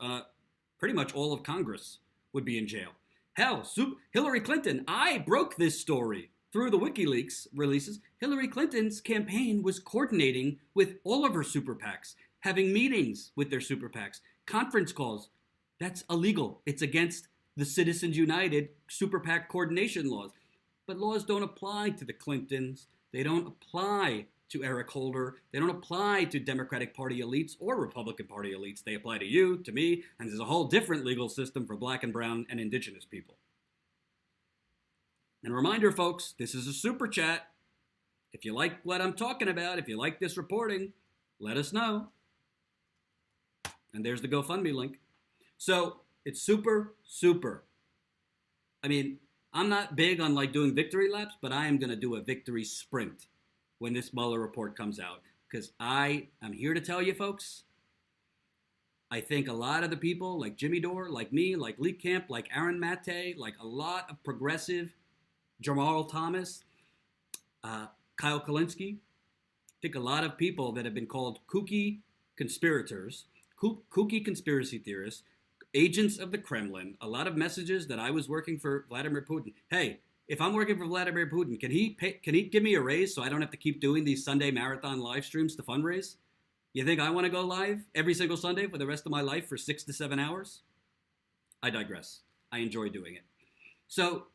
pretty much all of Congress would be in jail. Hell, Hillary Clinton, I broke this story through the WikiLeaks releases. Hillary Clinton's campaign was coordinating with all of her super PACs, having meetings with their super PACs, conference calls. That's illegal. It's against the Citizens United super PAC coordination laws. But laws don't apply to the Clintons. They don't apply to Eric Holder. They don't apply to Democratic Party elites or Republican Party elites. They apply to you, to me, and there's a whole different legal system for black and brown and indigenous people. And a reminder, folks, this is a super chat. If you like what I'm talking about, if you like this reporting, let us know. And there's the GoFundMe link. So it's super. I mean, I'm not big on like doing victory laps, but I am going to do a victory sprint when this Mueller report comes out. Because I am here to tell you, folks, I think a lot of the people like Jimmy Dore, like me, like Lee Camp, like Aaron Maté, like a lot of progressive, Jamal Thomas, Kyle Kulinski, I think a lot of people that have been called kooky conspirators, kooky conspiracy theorists, agents of the Kremlin, a lot of messages that I was working for Vladimir Putin. Hey, if I'm working for Vladimir Putin, can he give me a raise so I don't have to keep doing these Sunday marathon live streams to fundraise? You think I want to go live every single Sunday for the rest of my life for 6 to 7 hours? I digress. I enjoy doing it. So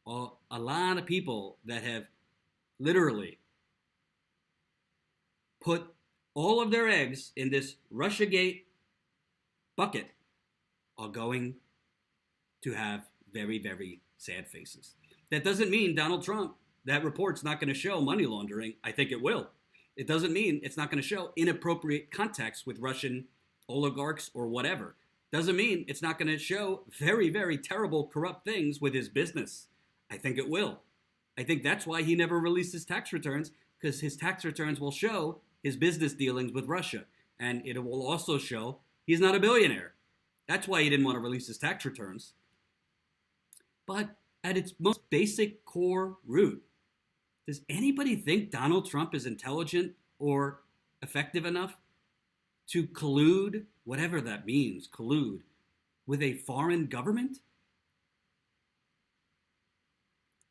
a lot of people that have literally put all of their eggs in this Russiagate bucket are going to have very, very sad faces. That doesn't mean Donald Trump, that report's not going to show money laundering. I think it will. It doesn't mean it's not going to show inappropriate contacts with Russian oligarchs or whatever. Doesn't mean it's not going to show very, very terrible, corrupt things with his business. I think it will. I think that's why he never released his tax returns, because his tax returns will show his business dealings with Russia. And it will also show he's not a billionaire. That's why he didn't want to release his tax returns. But at its most basic core root, does anybody think Donald Trump is intelligent or effective enough to collude, whatever that means, collude, with a foreign government?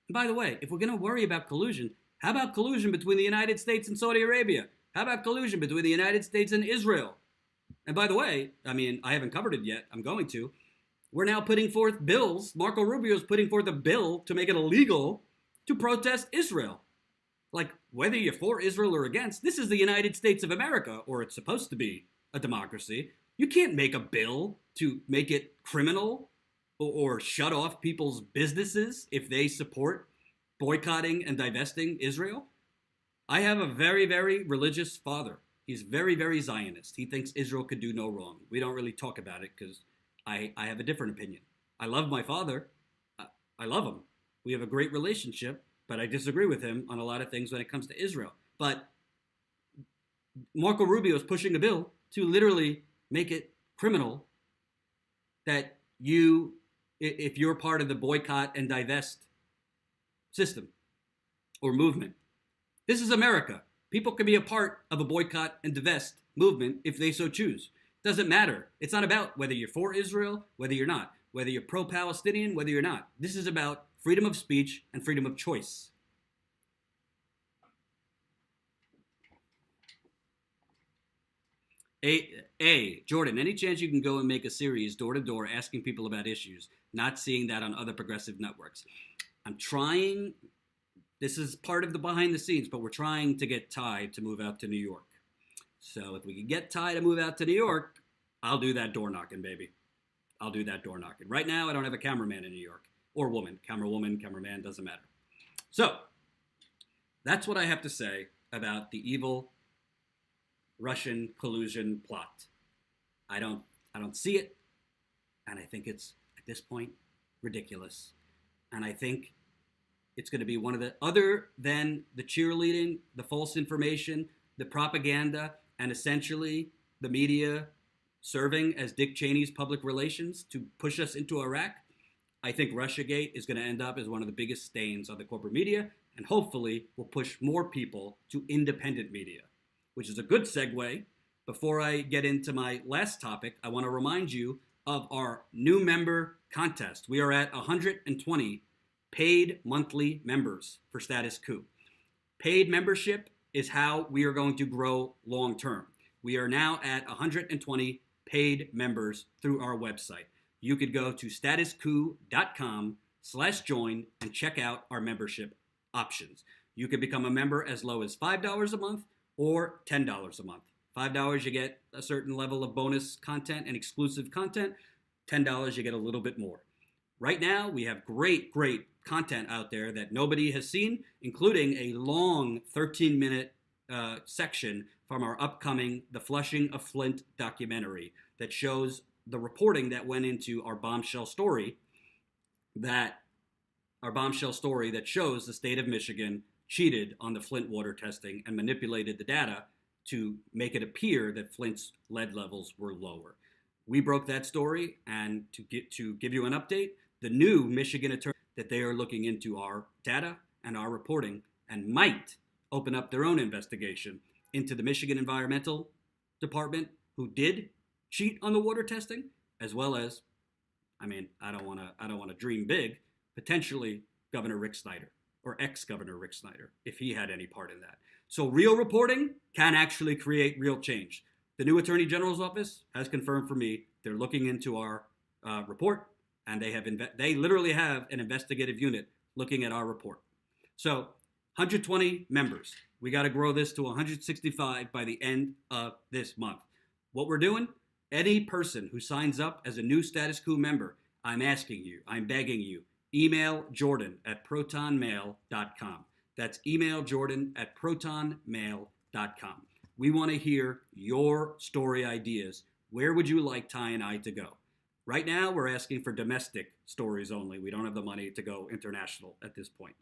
And by the way, if we're going to worry about collusion, how about collusion between the United States and Saudi Arabia? How about collusion between the United States and Israel? And by the way, I mean, I haven't covered it yet. I'm going to. We're now putting forth bills. Marco Rubio is putting forth a bill to make it illegal to protest Israel. Like, whether you're for Israel or against, this is the United States of America, or it's supposed to be a democracy. You can't make a bill to make it criminal or shut off people's businesses if they support boycotting and divesting Israel. I have a very, very religious father. He's very, very Zionist. He thinks Israel could do no wrong. We don't really talk about it because I have a different opinion. I love my father. I love him. We have a great relationship, but I disagree with him on a lot of things when it comes to Israel. But Marco Rubio is pushing a bill to literally make it criminal that you, if you're part of the boycott and divest system or movement. This is America. People can be a part of a boycott and divest movement if they so choose. Doesn't matter. It's not about whether you're for Israel, whether you're not, whether you're pro-Palestinian, whether you're not. This is about freedom of speech and freedom of choice. Jordan, any chance you can go and make a series door to door asking people about issues, not seeing that on other progressive networks? I'm trying. This is part of the behind the scenes, but we're trying to get Ty to move out to New York. So if we can get Ty to move out to New York, I'll do that door knocking, baby. I'll do that door knocking. Right now, I don't have a cameraman in New York. Or woman. Cameraman, doesn't matter. So, that's what I have to say about the evil Russian collusion plot. I don't see it, and I think it's, at this point, ridiculous. And I think it's going to be one of the, other than the cheerleading, the false information, the propaganda, and essentially the media serving as Dick Cheney's public relations to push us into Iraq, I think Russiagate is going to end up as one of the biggest stains on the corporate media, and hopefully will push more people to independent media, which is a good segue. Before I get into my last topic, I want to remind you of our new member contest. We are at 120 paid monthly members for Status Coup. Paid membership is how we are going to grow long term. We are now at 120 paid members through our website. You could go to statuscoup.com/join and check out our membership options. You could become a member as low as $5 a month or $10 a month. $5, you get a certain level of bonus content and exclusive content. $10, you get a little bit more. Right now, we have great content out there that nobody has seen, including a long 13-minute section from our upcoming The Flushing of Flint documentary that shows the reporting that went into our bombshell story that shows the state of Michigan cheated on the Flint water testing and manipulated the data to make it appear that Flint's lead levels were lower. We broke that story, and to give you an update, the new Michigan attorney that they are looking into our data and our reporting and might open up their own investigation into the Michigan Environmental Department, who did cheat on the water testing, as well as, I don't want to dream big, potentially Governor Rick Snyder or ex-Governor Rick Snyder, if he had any part in that. So real reporting can actually create real change. The new Attorney General's office has confirmed for me they're looking into our report, and they literally have an investigative unit looking at our report. So 120 members. We got to grow this to 165 by the end of this month. What we're doing, any person who signs up as a new Status Coup member, I'm asking you, I'm begging you, email Jordan at protonmail.com. That's email Jordan at protonmail.com. We want to hear your story ideas. Where would you like Ty and I to go? Right now, we're asking for domestic stories only. We don't have the money to go international at this point.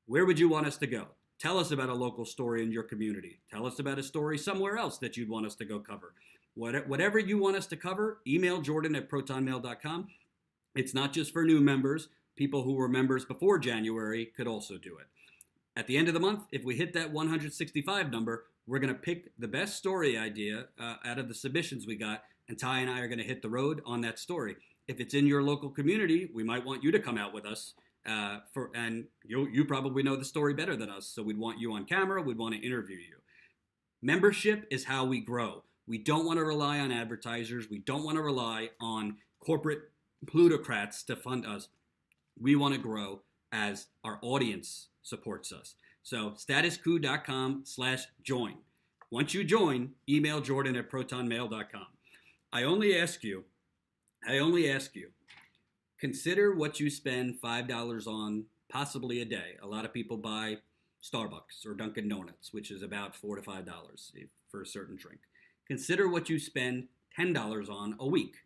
Where would you want us to go? Tell us about a local story in your community. Tell us about a story somewhere else that you'd want us to go cover. Whatever you want us to cover, email Jordan at protonmail.com. It's not just for new members. People who were members before January could also do it. At the end of the month, if we hit that 165 number, we're going to pick the best story idea out of the submissions we got, and Ty and I are going to hit the road on that story. If it's in your local community, we might want you to come out with us, and you probably know the story better than us, so we'd want you on camera, we'd want to interview you. Membership is how we grow. We don't want to rely on advertisers. We don't want to rely on corporate plutocrats to fund us. We want to grow as our audience supports us. So statuscoup.com/join. Once you join, email Jordan at protonmail.com. I only ask you, consider what you spend $5 on possibly a day. A lot of people buy Starbucks or Dunkin' Donuts, which is about $4 to $5 for a certain drink. Consider what you spend $10 on a week.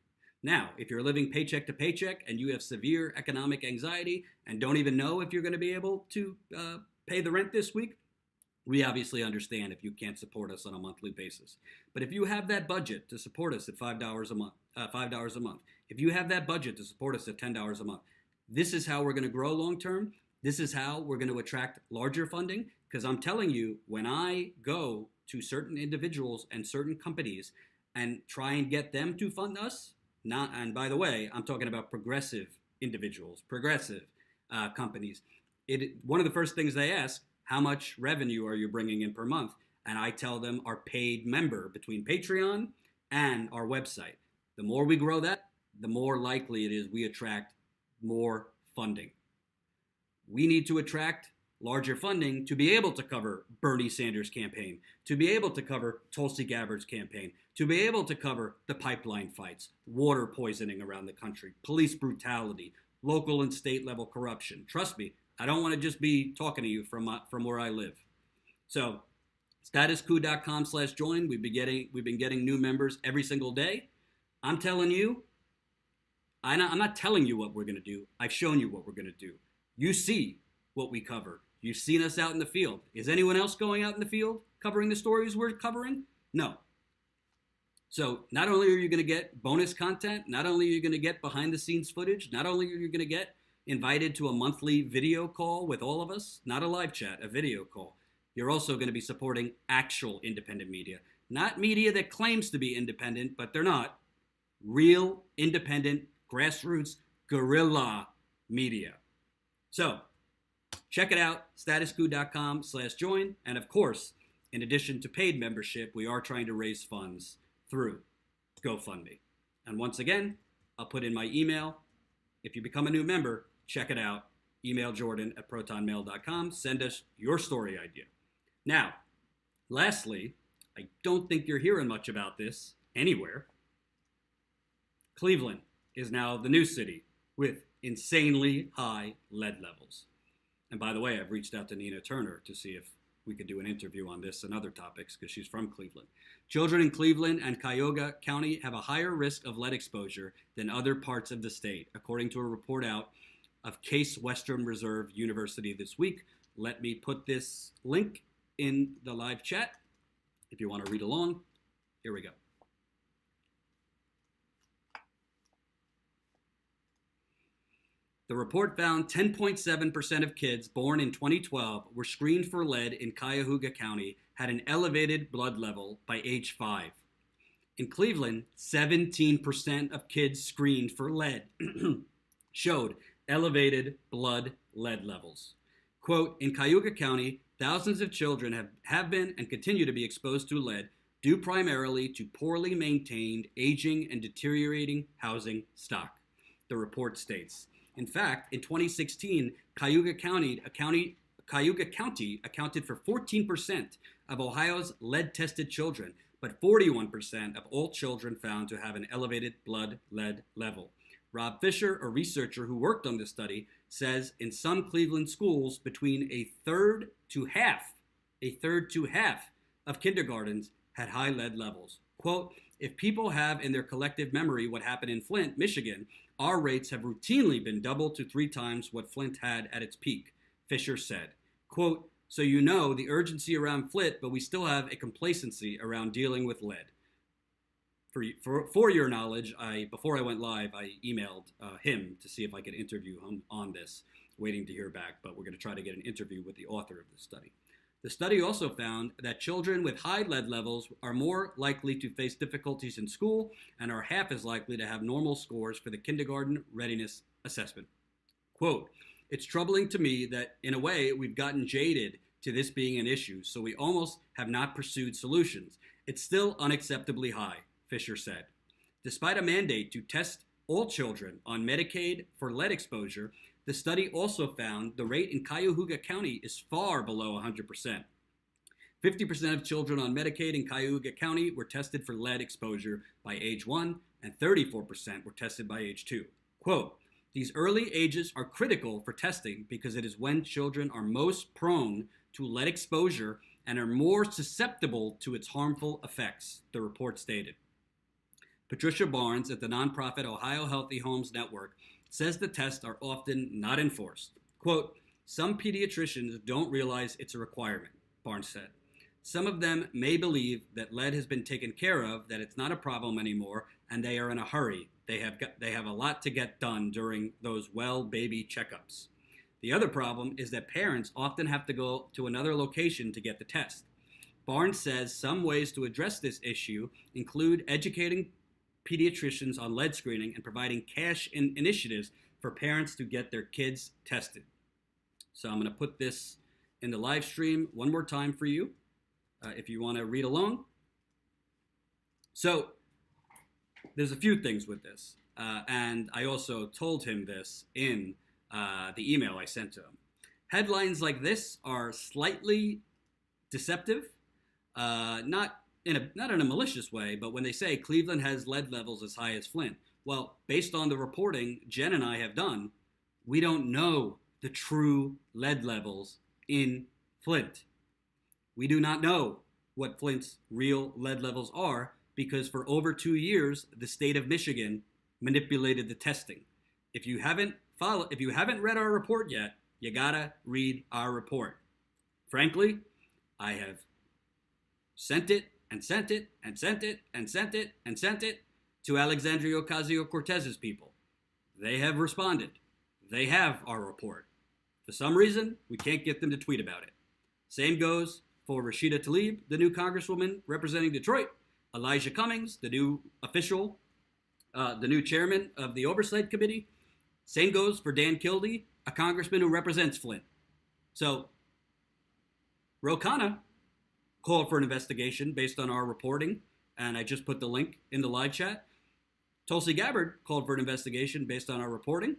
Now, if you're living paycheck to paycheck and you have severe economic anxiety and don't even know if you're going to be able to pay the rent this week, we obviously understand if you can't support us on a monthly basis. But if you have that budget to support us at $5 a month, if you have that budget to support us at $10 a month, this is how we're going to grow long term. This is how we're going to attract larger funding. Because I'm telling you, when I go to certain individuals and certain companies and try and get them to fund us, and by the way, I'm talking about progressive individuals, progressive companies. One of the first things they ask, how much revenue are you bringing in per month? And I tell them our paid member between Patreon and our website. The more we grow that, the more likely it is we attract more funding. We need to attract larger funding to be able to cover Bernie Sanders' campaign, to be able to cover Tulsi Gabbard's campaign, to be able to cover the pipeline fights, water poisoning around the country, police brutality, local and state level corruption. Trust me, I don't want to just be talking to you from where I live. So statuscoup.com/join. We've been getting new members every single day. I'm telling you, I'm not telling you what we're going to do. I've shown you what we're going to do. You see what we cover. You've seen us out in the field. Is anyone else going out in the field covering the stories we're covering? No. So not only are you going to get bonus content, not only are you going to get behind the scenes footage, not only are you going to get invited to a monthly video call with all of us, not a live chat, a video call. You're also going to be supporting actual independent media. Not media that claims to be independent, but they're not. Real, independent, grassroots, guerrilla media. So check it out, statuscoup.com/join. And of course, in addition to paid membership, we are trying to raise funds through GoFundMe. And once again, I'll put in my email. If you become a new member, check it out. Email jordan@protonmail.com. Send us your story idea. Now, lastly, I don't think you're hearing much about this anywhere. Cleveland is now the new city with insanely high lead levels. And by the way, I've reached out to Nina Turner to see if we could do an interview on this and other topics because she's from Cleveland. Children in Cleveland and Cuyahoga County have a higher risk of lead exposure than other parts of the state, according to a report out of Case Western Reserve University this week. Let me put this link in the live chat if you want to read along. Here we go. The report found 10.7% of kids born in 2012 were screened for lead in Cuyahoga County had an elevated blood level by age 5. In Cleveland, 17% of kids screened for lead showed elevated blood lead levels. Quote, in Cuyahoga County, thousands of children have been and continue to be exposed to lead due primarily to poorly maintained, aging, and deteriorating housing stock, the report states. In fact, in 2016, Cuyahoga County accounted for 14% of Ohio's lead-tested children, but 41% of all children found to have an elevated blood lead level. Rob Fisher, a researcher who worked on this study, says in some Cleveland schools, between a third to half of kindergartens had high lead levels. Quote, if people have in their collective memory what happened in Flint, Michigan, our rates have routinely been double to 3 times what Flint had at its peak, Fisher said. Quote, so you know the urgency around Flint, but we still have a complacency around dealing with lead. For your knowledge, before I went live, I emailed him to see if I could interview him on this, waiting to hear back, but we're going to try to get an interview with the author of the study. The study also found that children with high lead levels are more likely to face difficulties in school and are half as likely to have normal scores for the kindergarten readiness assessment. Quote, it's troubling to me that, in a way, we've gotten jaded to this being an issue, so we almost have not pursued solutions. It's still unacceptably high, Fisher said. Despite a mandate to test all children on Medicaid for lead exposure, the study also found the rate in Cuyahoga County is far below 100%. 50% of children on Medicaid in Cuyahoga County were tested for lead exposure by age 1, and 34% were tested by age 2. Quote, these early ages are critical for testing because it is when children are most prone to lead exposure and are more susceptible to its harmful effects, the report stated. Patricia Barnes at the nonprofit Ohio Healthy Homes Network says the tests are often not enforced. Quote, some pediatricians don't realize it's a requirement, Barnes said. Some of them may believe that lead has been taken care of, that it's not a problem anymore, and they are in a hurry. They have a lot to get done during those baby checkups. The other problem is that parents often have to go to another location to get the test. Barnes says some ways to address this issue include educating pediatricians on lead screening and providing cash initiatives for parents to get their kids tested. So I'm going to put this in the live stream one more time for you if you want to read along. So there's a few things with this, and I also told him this in the email I sent to him. Headlines like this are slightly deceptive, not in a malicious way, but when they say Cleveland has lead levels as high as Flint, well, based on the reporting Jen and I have done, we don't know the true lead levels in Flint. We do not know what Flint's real lead levels are because for over 2 years, the state of Michigan manipulated the testing. If you haven't read our report yet, you gotta read our report. Frankly, I have sent it and sent it and sent it and sent it and sent it to Alexandria Ocasio-Cortez's people. They have responded. They have our report. For some reason, we can't get them to tweet about it. Same goes for Rashida Tlaib, the new congresswoman representing Detroit, Elijah Cummings, the new official, the new chairman of the Oversight Committee. Same goes for Dan Kildee, a congressman who represents Flint. So, Ro Khanna called for an investigation based on our reporting, and I just put the link in the live chat. Tulsi Gabbard called for an investigation based on our reporting.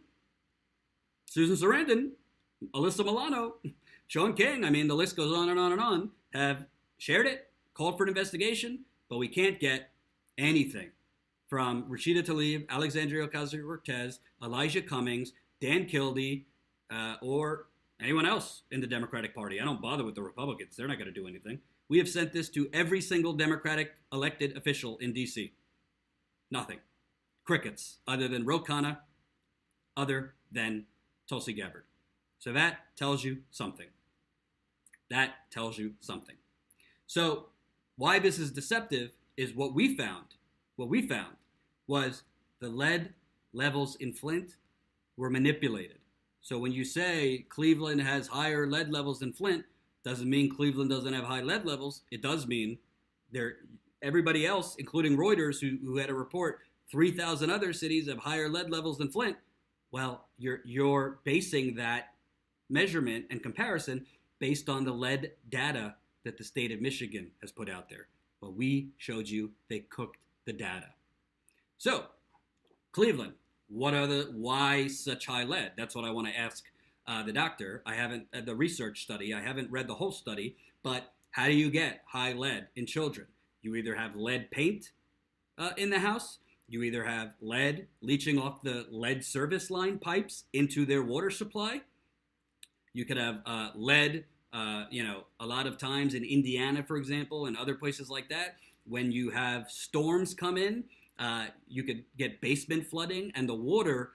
Susan Sarandon, Alyssa Milano, Sean King, I mean, the list goes on and on and on, have shared it, called for an investigation, but we can't get anything from Rashida Tlaib, Alexandria Ocasio-Cortez, Elijah Cummings, Dan Kildee, or anyone else in the Democratic Party. I don't bother with the Republicans. They're not going to do anything. We have sent this to every single Democratic elected official in D.C. Nothing. Crickets, other than Ro Khanna, other than Tulsi Gabbard. So that tells you something. That tells you something. So why this is deceptive is what we found. What we found was the lead levels in Flint were manipulated. So when you say Cleveland has higher lead levels than Flint, doesn't mean Cleveland doesn't have high lead levels. It does mean everybody else, including Reuters, who had a report, 3,000 other cities have higher lead levels than Flint. Well, you're basing that measurement and comparison based on the lead data that the state of Michigan has put out there. But we showed you they cooked the data. So, Cleveland, why such high lead? That's what I want to ask the doctor. I haven't the research study. I haven't read the whole study. But how do you get high lead in children? You either have lead paint in the house. You either have lead leaching off the lead service line pipes into their water supply. You could have lead, a lot of times in Indiana, for example, and other places like that, when you have storms come in, you could get basement flooding, and the water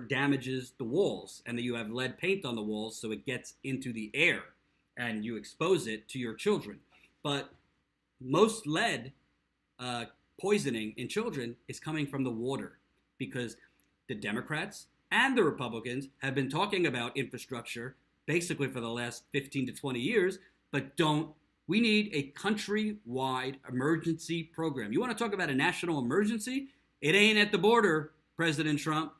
damages the walls, and then you have lead paint on the walls, so it gets into the air, and you expose it to your children. But most lead poisoning in children is coming from the water, because the Democrats and the Republicans have been talking about infrastructure basically for the last 15 to 20 years, but we need a countrywide emergency program. You want to talk about a national emergency? It ain't at the border, President Trump.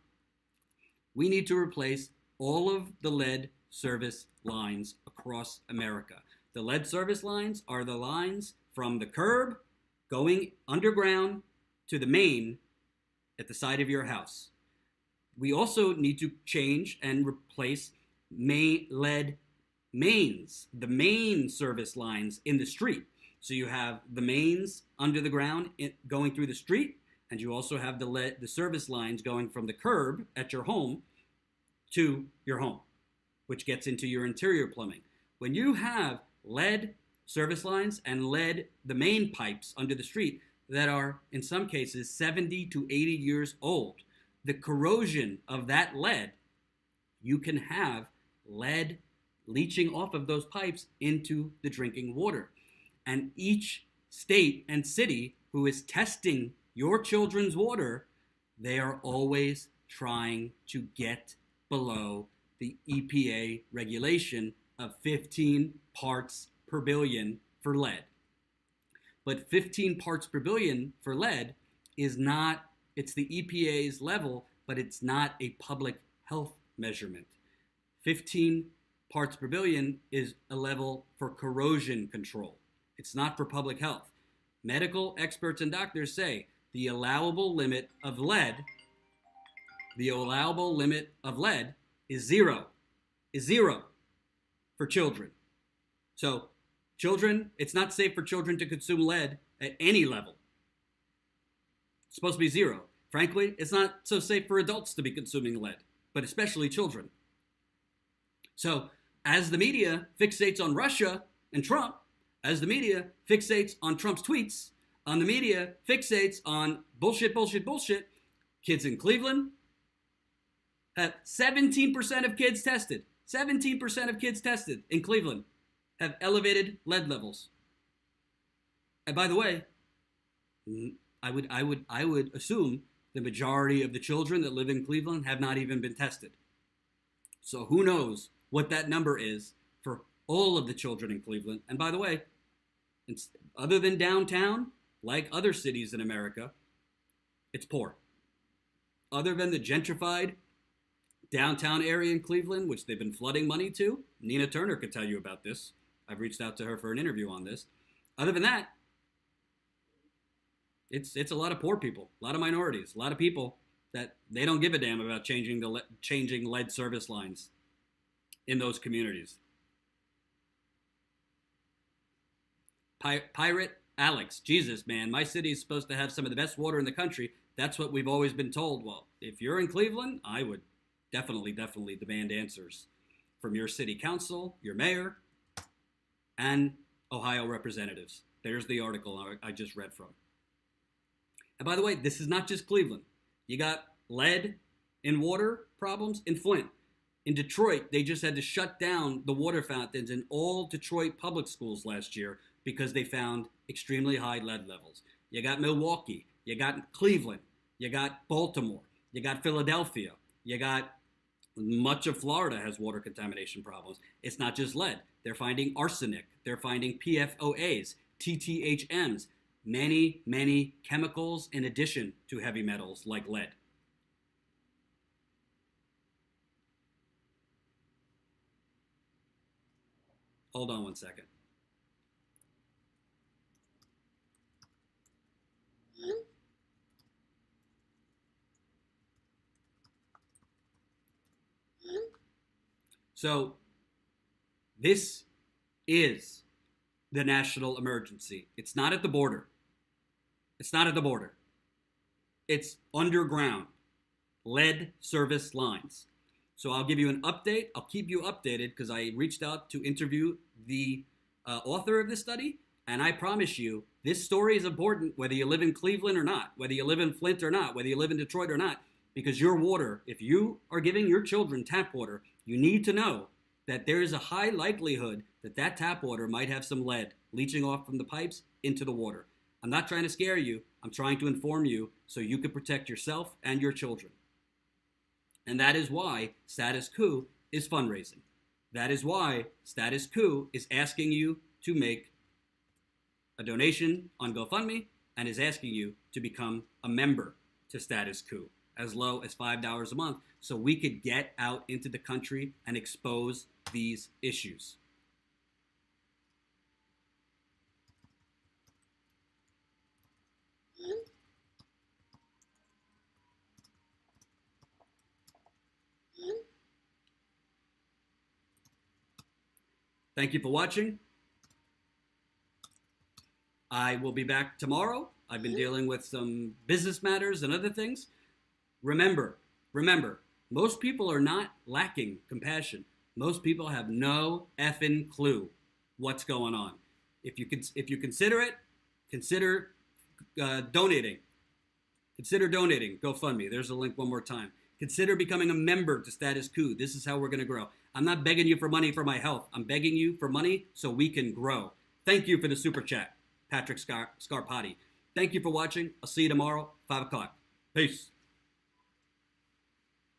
We need to replace all of the lead service lines across America. The lead service lines are the lines from the curb going underground to the main at the side of your house. We also need to change and replace lead mains, the main service lines in the street. So you have the mains under the ground going through the street, and you also have the service lines going from the curb at your home to your home, which gets into your interior plumbing. When you have lead service lines and the main pipes under the street that are, in some cases, 70 to 80 years old, the corrosion of that lead, you can have lead leaching off of those pipes into the drinking water. And each state and city who is testing your children's water, they are always trying to get below the EPA regulation of 15 parts per billion for lead. But 15 parts per billion for lead is not, it's the EPA's level, but it's not a public health measurement. 15 parts per billion is a level for corrosion control. It's not for public health. Medical experts and doctors say the allowable limit of lead is zero for children. So children, it's not safe for children to consume lead at any level. It's supposed to be zero. Frankly, it's not so safe for adults to be consuming lead, but especially children. So as the media fixates on Russia and Trump, as the media fixates on Trump's tweets, on the media fixates on bullshit, kids in Cleveland have 17% of kids tested. 17% of kids tested in Cleveland have elevated lead levels. And by the way, I would assume the majority of the children that live in Cleveland have not even been tested. So who knows what that number is for all of the children in Cleveland. And by the way, it's, other than downtown, like other cities in America, it's poor. Other than the gentrified downtown area in Cleveland, which they've been flooding money to, Nina Turner could tell you about this. I've reached out to her for an interview on this. Other than that, it's a lot of poor people, a lot of minorities, a lot of people that they don't give a damn about changing lead service lines in those communities. Pirate Alex, Jesus, man, my city is supposed to have some of the best water in the country. That's what we've always been told. Well, if you're in Cleveland, I would definitely demand answers from your city council, your mayor, and Ohio representatives. There's the article I just read from. And by the way, this is not just Cleveland. You got lead in water problems in Flint. In Detroit, they just had to shut down the water fountains in all Detroit public schools last year because they found extremely high lead levels. You got Milwaukee, you got Cleveland, you got Baltimore, you got Philadelphia, you got much of Florida has water contamination problems. It's not just lead. They're finding arsenic. They're finding PFOAs, TTHMs, many, many chemicals in addition to heavy metals like lead. Hold on one second. So this is the national emergency. It's not at the border. It's not at the border. It's underground lead service lines. So I'll give you an update. I'll keep you updated because I reached out to interview the author of this study. And I promise you, this story is important whether you live in Cleveland or not, whether you live in Flint or not, whether you live in Detroit or not, because your water, if you are giving your children tap water, you need to know that there is a high likelihood that that tap water might have some lead leaching off from the pipes into the water. I'm not trying to scare you. I'm trying to inform you so you can protect yourself and your children. And that is why Status Coup is fundraising. That is why Status Coup is asking you to make a donation on GoFundMe and is asking you to become a member to Status Coup as low as $5 a month so we could get out into the country and expose these issues. Thank you for watching. I will be back tomorrow. I've been dealing with some business matters and other things. Remember, most people are not lacking compassion. Most people have no effing clue what's going on. If you consider it, consider donating. Consider donating. GoFundMe. There's a link one more time. Consider becoming a member to Status Coup. This is how we're going to grow. I'm not begging you for money for my health. I'm begging you for money so we can grow. Thank you for the super chat, Patrick Scarpati. Thank you for watching. I'll see you tomorrow, 5 o'clock. Peace.